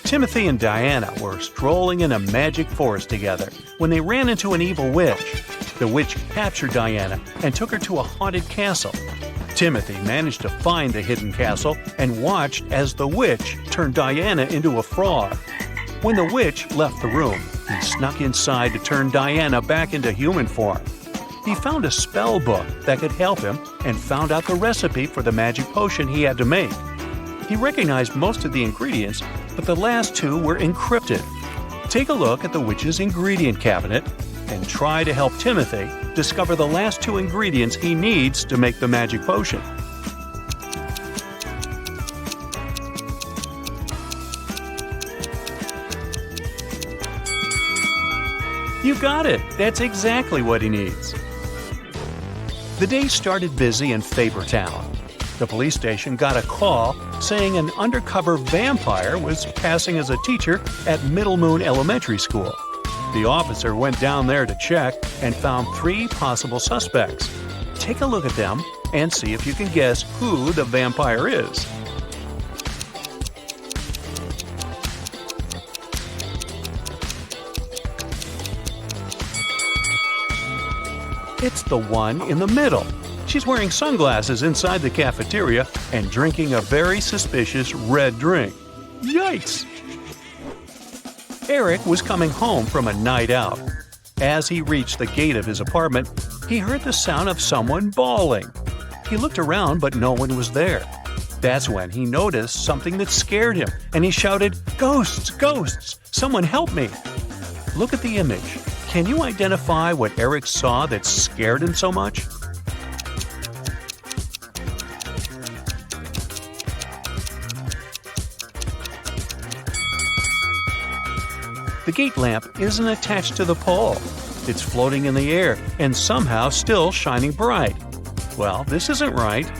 Timothy and Diana were strolling in a magic forest together when they ran into an evil witch. The witch captured Diana and took her to a haunted castle. Timothy managed to find the hidden castle and watched as the witch turned Diana into a frog. When the witch left the room, he snuck inside to turn Diana back into human form. He found a spell book that could help him and found out the recipe for the magic potion he had to make. He recognized most of the ingredients, but the last 2 were encrypted. Take a look at the witch's ingredient cabinet and try to help Timothy discover the last 2 ingredients he needs to make the magic potion. You got it! That's exactly what he needs. The day started busy in Fabertown. The police station got a call saying an undercover vampire was passing as a teacher at Middle Moon Elementary School. The officer went down there to check and found 3 possible suspects. Take a look at them and see if you can guess who the vampire is. It's the one in the middle. She's wearing sunglasses inside the cafeteria and drinking a very suspicious red drink. Yikes! Eric was coming home from a night out. As he reached the gate of his apartment, he heard the sound of someone bawling. He looked around, but no one was there. That's when he noticed something that scared him, and he shouted, "Ghosts! Ghosts! Someone help me!" Look at the image. Can you identify what Eric saw that scared him so much? The gate lamp isn't attached to the pole. It's floating in the air and somehow still shining bright. Well, this isn't right.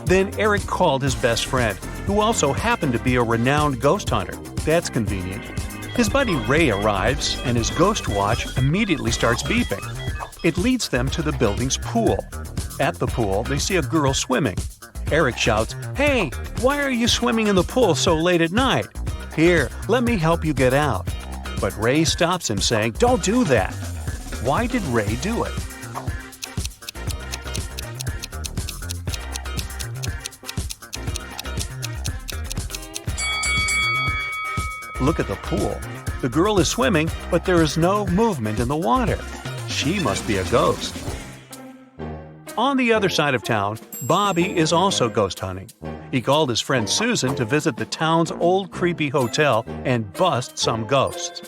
Then Eric called his best friend, who also happened to be a renowned ghost hunter. That's convenient. His buddy Ray arrives, and his ghost watch immediately starts beeping. It leads them to the building's pool. At the pool, they see a girl swimming. Eric shouts, "Hey, why are you swimming in the pool so late at night? Here, let me help you get out." But Ray stops him, saying, "Don't do that." Why did Ray do it? Look at the pool. The girl is swimming, but there is no movement in the water. She must be a ghost. On the other side of town, Bobby is also ghost hunting. He called his friend Susan to visit the town's old creepy hotel and bust some ghosts.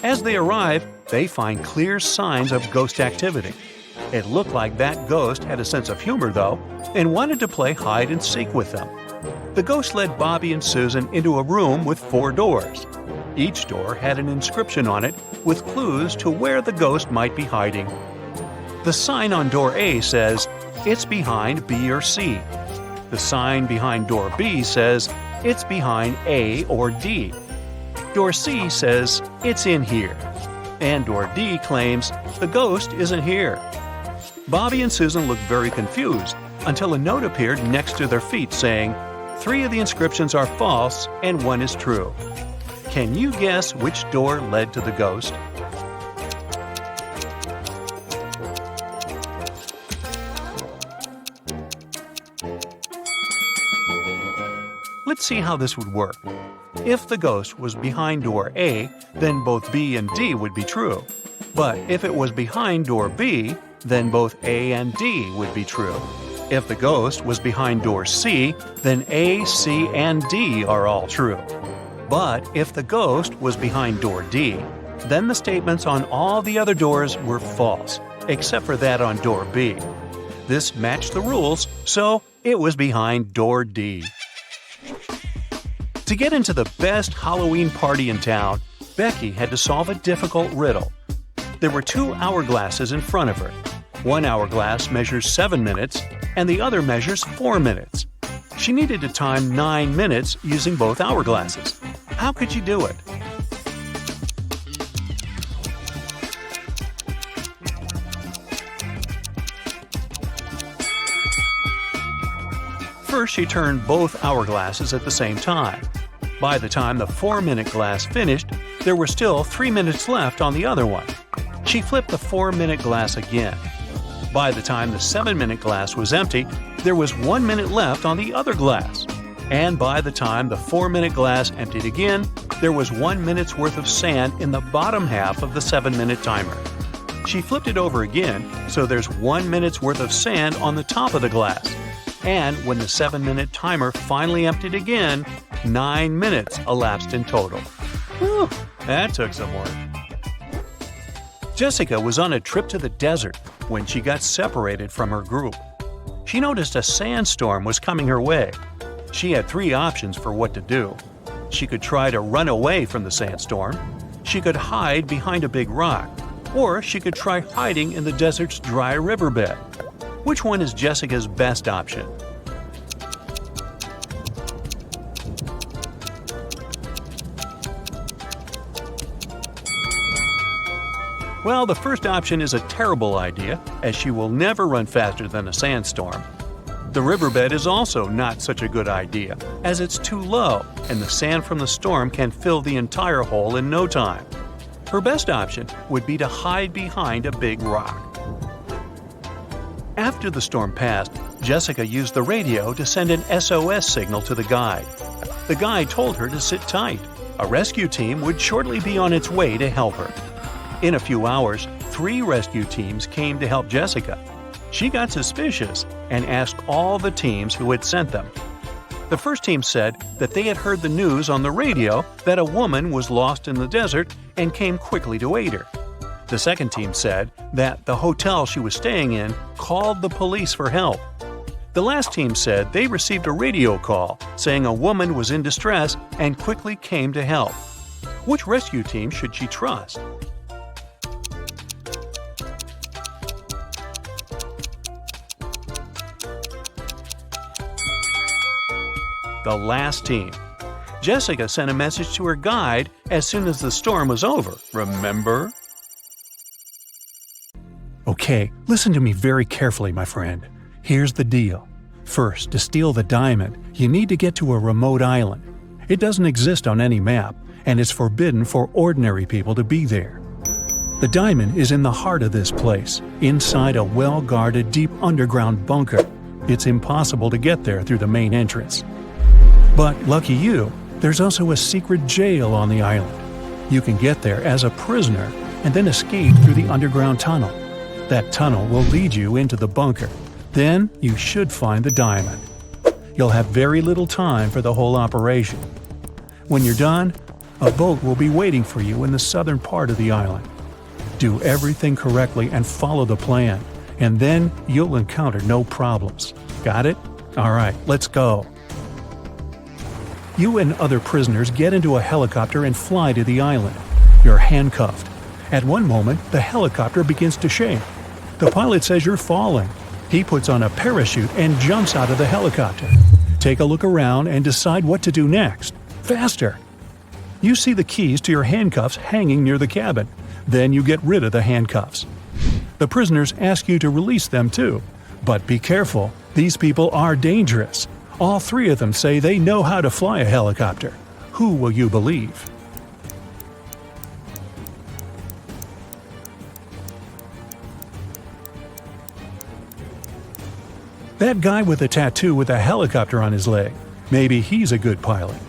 As they arrive, they find clear signs of ghost activity. It looked like that ghost had a sense of humor, though, and wanted to play hide and seek with them. The ghost led Bobby and Susan into a room with 4 doors. Each door had an inscription on it with clues to where the ghost might be hiding. The sign on door A says, "It's behind B or C." The sign behind door B says, "It's behind A or D." Door C says, "It's in here." And door D claims, "The ghost isn't here." Bobby and Susan looked very confused until a note appeared next to their feet saying, "3 of the inscriptions are false and 1 is true." Can you guess which door led to the ghost? Let's see how this would work. If the ghost was behind door A, then both B and D would be true. But if it was behind door B, then both A and D would be true. If the ghost was behind door C, then A, C, and D are all true. But if the ghost was behind door D, then the statements on all the other doors were false, except for that on door B. This matched the rules, so it was behind door D. To get into the best Halloween party in town, Becky had to solve a difficult riddle. There were 2 hourglasses in front of her. One hourglass measures 7 minutes, and the other measures 4 minutes. She needed to time 9 minutes using both hourglasses. How could she do it? First, she turned both hourglasses at the same time. By the time the 4-minute glass finished, there were still 3 minutes left on the other one. She flipped the 4-minute glass again. By the time the 7-minute glass was empty, there was 1 minute left on the other glass. And by the time the 4-minute glass emptied again, there was 1 minute's worth of sand in the bottom half of the 7-minute timer. She flipped it over again, so there's 1 minute's worth of sand on the top of the glass. And when the 7-minute timer finally emptied again, 9 minutes elapsed in total. Whew, that took some work. Jessica was on a trip to the desert when she got separated from her group. She noticed a sandstorm was coming her way. She had 3 options for what to do. She could try to run away from the sandstorm, she could hide behind a big rock, or she could try hiding in the desert's dry riverbed. Which one is Jessica's best option? Well, the first option is a terrible idea, as she will never run faster than a sandstorm. The riverbed is also not such a good idea, as it's too low, and the sand from the storm can fill the entire hole in no time. Her best option would be to hide behind a big rock. After the storm passed, Jessica used the radio to send an SOS signal to the guide. The guide told her to sit tight. A rescue team would shortly be on its way to help her. In a few hours, 3 rescue teams came to help Jessica. She got suspicious and asked all the teams who had sent them. The first team said that they had heard the news on the radio that a woman was lost in the desert and came quickly to aid her. The second team said that the hotel she was staying in called the police for help. The last team said they received a radio call saying a woman was in distress and quickly came to help. Which rescue team should she trust? the last team. Jessica sent a message to her guide as soon as the storm was over, remember? Okay, listen to me very carefully, my friend. Here's the deal. First, to steal the diamond, you need to get to a remote island. It doesn't exist on any map, and it's forbidden for ordinary people to be there. The diamond is in the heart of this place, inside a well-guarded deep underground bunker. It's impossible to get there through the main entrance. But lucky you, there's also a secret jail on the island. You can get there as a prisoner and then escape through the underground tunnel. That tunnel will lead you into the bunker. Then you should find the diamond. You'll have very little time for the whole operation. When you're done, a boat will be waiting for you in the southern part of the island. Do everything correctly and follow the plan, and then you'll encounter no problems. Got it? Alright, let's go. You and other prisoners get into a helicopter and fly to the island. You're handcuffed. At one moment, the helicopter begins to shake. The pilot says you're falling. He puts on a parachute and jumps out of the helicopter. Take a look around and decide what to do next. Faster! You see the keys to your handcuffs hanging near the cabin. Then you get rid of the handcuffs. The prisoners ask you to release them too. But be careful, these people are dangerous. All three of them say they know how to fly a helicopter. Who will you believe? That guy with a tattoo with a helicopter on his leg. Maybe he's a good pilot.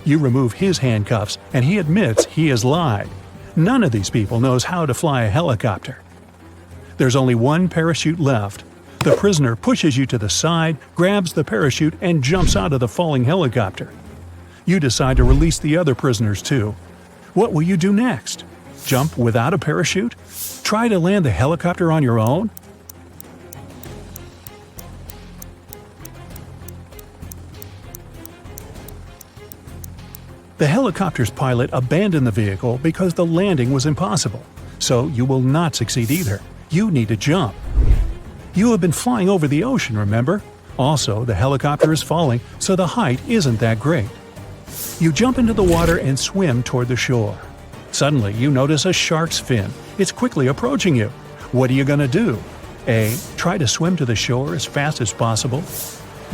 You remove his handcuffs and he admits he has lied. None of these people knows how to fly a helicopter. There's only one parachute left. The prisoner pushes you to the side, grabs the parachute, and jumps out of the falling helicopter. You decide to release the other prisoners too. What will you do next? Jump without a parachute? Try to land the helicopter on your own? The helicopter's pilot abandoned the vehicle because the landing was impossible, so you will not succeed either. You need to jump. You have been flying over the ocean, remember? Also, the helicopter is falling, so the height isn't that great. You jump into the water and swim toward the shore. Suddenly, you notice a shark's fin. It's quickly approaching you. What are you going to do? A. Try to swim to the shore as fast as possible.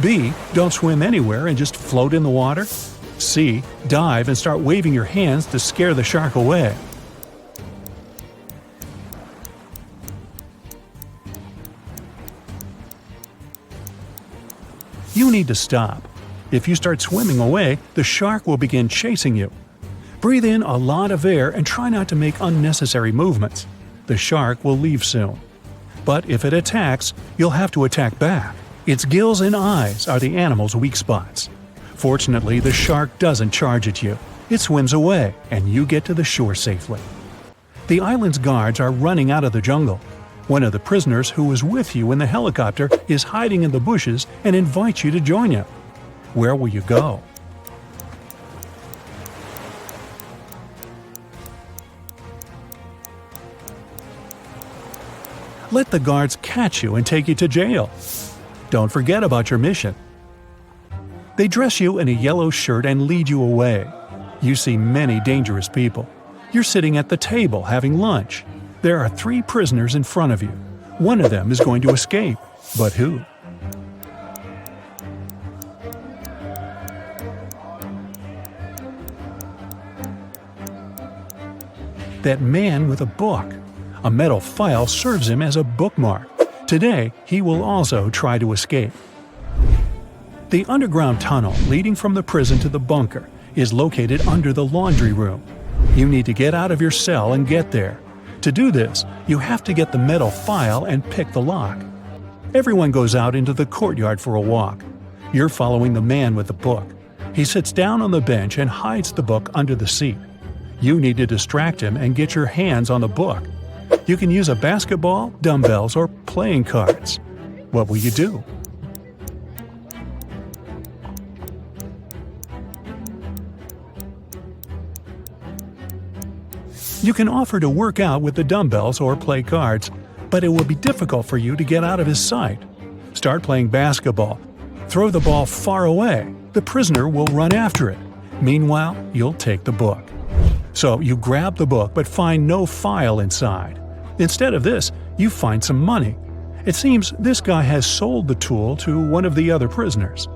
B. Don't swim anywhere and just float in the water. C. Dive and start waving your hands to scare the shark away. You need to stop. If you start swimming away, the shark will begin chasing you. Breathe in a lot of air and try not to make unnecessary movements. The shark will leave soon. But if it attacks, you'll have to attack back. Its gills and eyes are the animal's weak spots. Fortunately, the shark doesn't charge at you. It swims away, and you get to the shore safely. The island's guards are running out of the jungle. One of the prisoners who was with you in the helicopter is hiding in the bushes and invites you to join him. Where will you go? Let the guards catch you and take you to jail. Don't forget about your mission. They dress you in a yellow shirt and lead you away. You see many dangerous people. You're sitting at the table having lunch. There are 3 prisoners in front of you. One of them is going to escape. But who? That man with a book. A metal file serves him as a bookmark. Today, he will also try to escape. The underground tunnel leading from the prison to the bunker is located under the laundry room. You need to get out of your cell and get there. To do this, you have to get the metal file and pick the lock. Everyone goes out into the courtyard for a walk. You're following the man with the book. He sits down on the bench and hides the book under the seat. You need to distract him and get your hands on the book. You can use a basketball, dumbbells, or playing cards. What will you do? You can offer to work out with the dumbbells or play cards, but it will be difficult for you to get out of his sight. Start playing basketball. Throw the ball far away. the prisoner will run after it. Meanwhile, you'll take the book. So you grab the book but find no file inside. Instead of this, you find some money. It seems this guy has sold the tool to one of the other prisoners.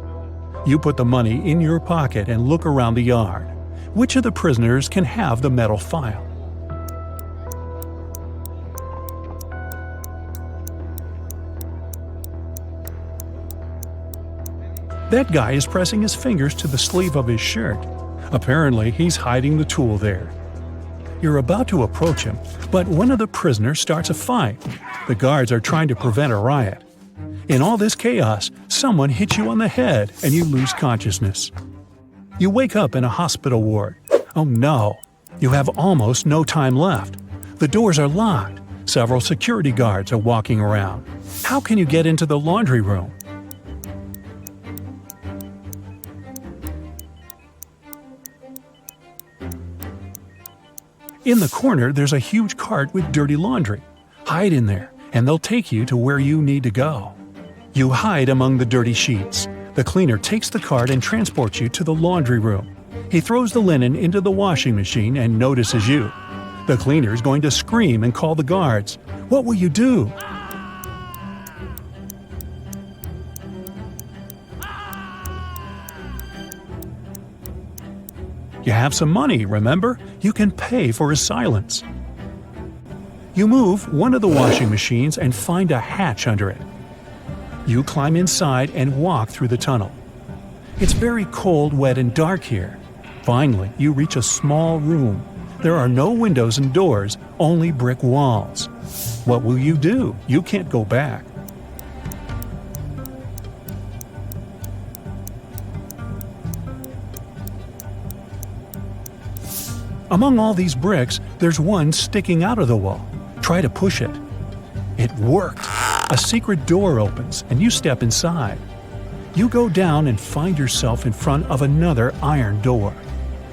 You put the money in your pocket and look around the yard. Which of the prisoners can have the metal file? That guy is pressing his fingers to the sleeve of his shirt. Apparently, he's hiding the tool there. You're about to approach him, but one of the prisoners starts a fight. The guards are trying to prevent a riot. In all this chaos, someone hits you on the head and you lose consciousness. You wake up in a hospital ward. Oh no! You have almost no time left. The doors are locked. Several security guards are walking around. How can you get into the laundry room? In the corner, there's a huge cart with dirty laundry. Hide in there, and they'll take you to where you need to go. You hide among the dirty sheets. The cleaner takes the cart and transports you to the laundry room. He throws the linen into the washing machine and notices you. The cleaner's going to scream and call the guards. What will you do? You have some money, remember? You can pay for his silence. You move one of the washing machines and find a hatch under it. You climb inside and walk through the tunnel. It's very cold, wet, and dark here. Finally, you reach a small room. There are no windows and doors, only brick walls. What will you do? You can't go back. Among all these bricks, there's one sticking out of the wall. Try to push it. It worked. A secret door opens, and you step inside. You go down and find yourself in front of another iron door.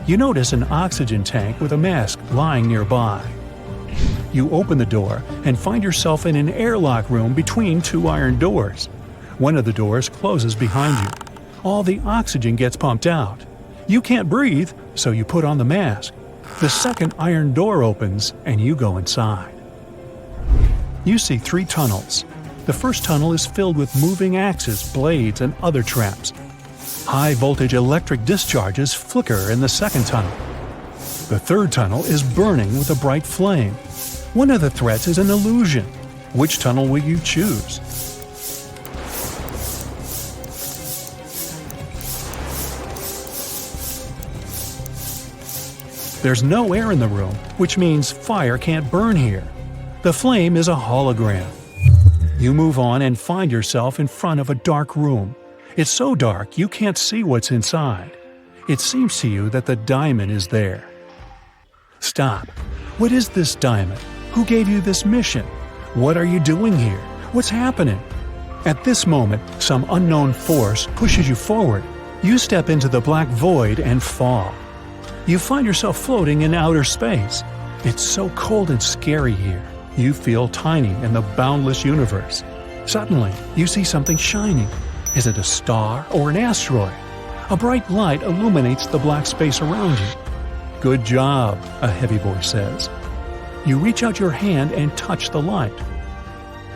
You notice an oxygen tank with a mask lying nearby. You open the door and find yourself in an airlock room between two iron doors. One of the doors closes behind you. All the oxygen gets pumped out. You can't breathe, so you put on the mask. The second iron door opens, and you go inside. You see 3 tunnels. The first tunnel is filled with moving axes, blades, and other traps. High-voltage electric discharges flicker in the second tunnel. The third tunnel is burning with a bright flame. One of the threats is an illusion. Which tunnel will you choose? There's no air in the room, which means fire can't burn here. The flame is a hologram. You move on and find yourself in front of a dark room. It's so dark you can't see what's inside. It seems to you that the diamond is there. Stop. What is this diamond? Who gave you this mission? What are you doing here? What's happening? At this moment, some unknown force pushes you forward. You step into the black void and fall. You find yourself floating in outer space. It's so cold and scary here. You feel tiny in the boundless universe. Suddenly, you see something shining. Is it a star or an asteroid? A bright light illuminates the black space around you. Good job, a heavy voice says. You reach out your hand and touch the light.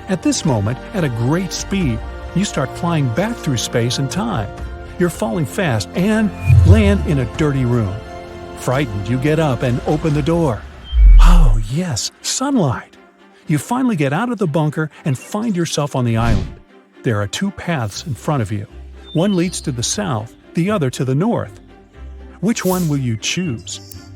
At this moment, at a great speed, you start flying back through space and time. You're falling fast and land in a dirty room. Frightened, you get up and open the door. Oh, yes, sunlight! You finally get out of the bunker and find yourself on the island. There are 2 paths in front of you. One leads to the south, the other to the north. Which one will you choose?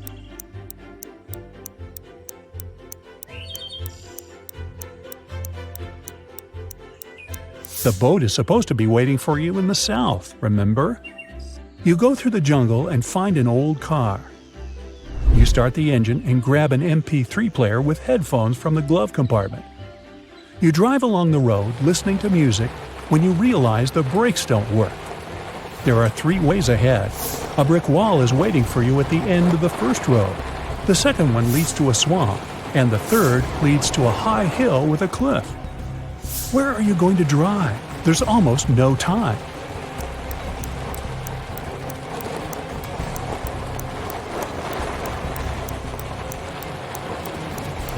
The boat is supposed to be waiting for you in the south, remember? You go through the jungle and find an old car. You start the engine and grab an MP3 player with headphones from the glove compartment. You drive along the road listening to music when you realize the brakes don't work. There are 3 ways ahead. A brick wall is waiting for you at the end of the first road. The second one leads to a swamp, and the third leads to a high hill with a cliff. Where are you going to drive? There's almost no time.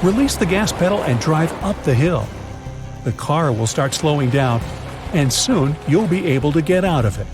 Release the gas pedal and drive up the hill. The car will start slowing down, and soon you'll be able to get out of it.